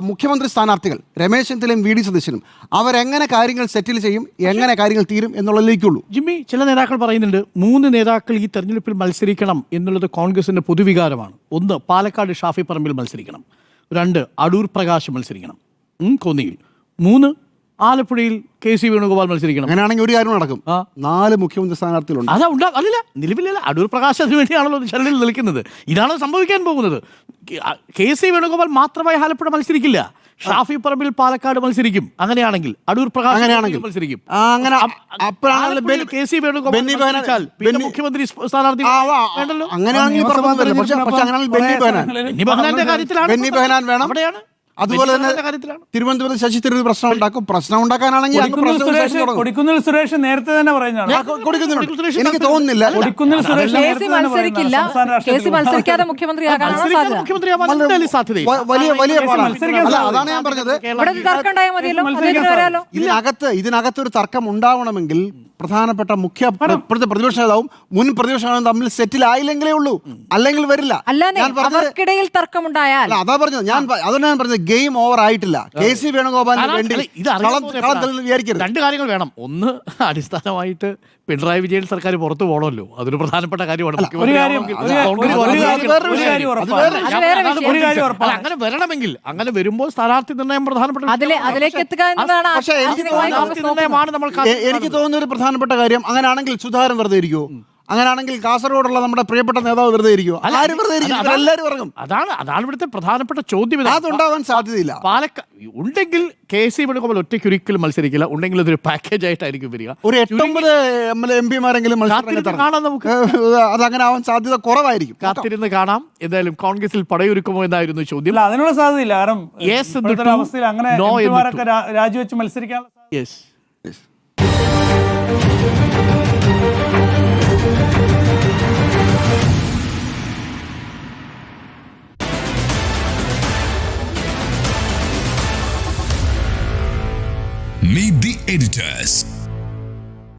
മുഖ്യമന്ത്രി സ്ഥാനാർത്ഥികൾ രമേശ് ചെന്നിത്തലയും VD സതീശനും അവരെങ്ങനെ കാര്യങ്ങൾ സെറ്റിൽ ചെയ്യും, എങ്ങനെ കാര്യങ്ങൾ തീരും എന്നുള്ളതിലേക്കുള്ളൂ. ജിമ്മി, ചില നേതാക്കൾ പറയുന്നുണ്ട് 3 നേതാക്കൾ ഈ തെരഞ്ഞെടുപ്പിൽ മത്സരിക്കണം എന്നുള്ളത് കോൺഗ്രസിന്റെ പൊതുവികാരമാണ്. 1, പാലക്കാട് ഷാഫി പറമ്പിൽ മത്സരിക്കണം. 2, അടൂർ പ്രകാശ് മത്സരിക്കണം കോന്നിയിൽ. 3, ആലപ്പുഴയിൽ KC വേണുഗോപാൽ മത്സരിക്കണം. അങ്ങനെയാണെങ്കിൽ ഒരു കാര്യം നടക്കും. 4 മുഖ്യമന്ത്രി സ്ഥാനാർത്ഥികളുണ്ട്. അല്ല, നിലവിലല്ല. അടൂർ പ്രകാശ് അതിനു വേണ്ടിയാണല്ലോ ചരടിൽ നിൽക്കുന്നത്. ഇതാണ് സംഭവിക്കാൻ പോകുന്നത്. KC വേണുഗോപാൽ മാത്രമായി ആലപ്പുഴ മത്സരിക്കില്ല. ഷാഫി പറമ്പിൽ പാലക്കാട് മത്സരിക്കും. അങ്ങനെയാണെങ്കിൽ അടൂർ പ്രകാശ് മത്സരിക്കും. KC വേണുഗോപാൽ മുഖ്യമന്ത്രി സ്ഥാനാർത്ഥി വേണം. അതുപോലെ തന്നെ തിരുവനന്തപുരത്ത് ശശി തരൂർ പ്രശ്നം ഉണ്ടാക്കാനാണെങ്കിൽ കൊടിക്കുന്നിൽ സുരേഷ് നേരത്തെ തന്നെ പറയുന്നതാണ്. എനിക്ക് തോന്നുന്നില്ല വലിയ അതാണ് ഞാൻ പറഞ്ഞത്. ഇതിനകത്തൊരു തർക്കം ഉണ്ടാവണമെങ്കിൽ പ്രധാനപ്പെട്ട പ്രതിപക്ഷ നേതാവും മുൻ പ്രതിപക്ഷ നേതാവും തമ്മിൽ സെറ്റിൽ ആയില്ലെങ്കിലേ ഉള്ളൂ, അല്ലെങ്കിൽ വരില്ല. അതാ പറഞ്ഞത്. അതാണ് ഞാൻ പറഞ്ഞത്, ഗെയിം ഓവർ ആയിട്ടില്ല. KC വേണുഗോപാലിന് വേണ്ടി വിചാരിക്കരുത്. 2 കാര്യങ്ങൾ വേണം. 1, അടിസ്ഥാനമായിട്ട് പിണറായി വിജയൻ സർക്കാർ പുറത്തു പോകണമല്ലോ, അതൊരു പ്രധാനപ്പെട്ട കാര്യമാണ്. അങ്ങനെ വരണമെങ്കിൽ, അങ്ങനെ വരുമ്പോൾ സ്ഥാനാർത്ഥി നിർണയം പ്രധാനപ്പെട്ട. എനിക്ക് തോന്നുന്ന ഒരു പ്രധാനപ്പെട്ട കാര്യം, അങ്ങനെയാണെങ്കിൽ സുധാകരൻ വെറുതെ ഇരിക്കുമോ? അങ്ങനെയാണെങ്കിൽ കാസർഗോഡുള്ള നമ്മുടെ പ്രിയപ്പെട്ട നേതാവ് വെറുതെ ഇരിക്കുമോ? ആര് വെറുതെ ഇരിക്കും? എല്ലാവരും ഇറങ്ങും. അതാണ് ഇവിടുത്തെ പ്രധാനപ്പെട്ട ചോദ്യം. അതുണ്ടാവാൻ സാധ്യതയില്ല. ഉണ്ടെങ്കിൽ KC വേണുഗോപാൽ ഒറ്റയ്ക്ക് ഒരിക്കലും മത്സരിക്കില്ല. ഉണ്ടെങ്കിൽ അതൊരു പാക്കേജ് ആയിട്ടായിരിക്കും വരിക. ഒരു 8-9 MP-മാരെങ്കിലും കാണാം നമുക്ക്. അതങ്ങനെ ആവാൻ സാധ്യത കുറവായിരിക്കും. കാത്തിരുന്ന് കാണാം. എന്തായാലും കോൺഗ്രസിൽ പടയൊരുക്കുമോ എന്നായിരുന്നു ചോദ്യം. ഇല്ല, അതിനുള്ള സാധ്യതയില്ല. കാരണം Yes എന്ന് ഇപ്പോഴത്തെ ഇട്ടു, അവസ്ഥയിൽ അങ്ങനെ no എന്ന് MP-മാരൊക്കെ രാജിവെച്ച് മത്സരിക്കാനുള്ള യെസ്. Meet the editors.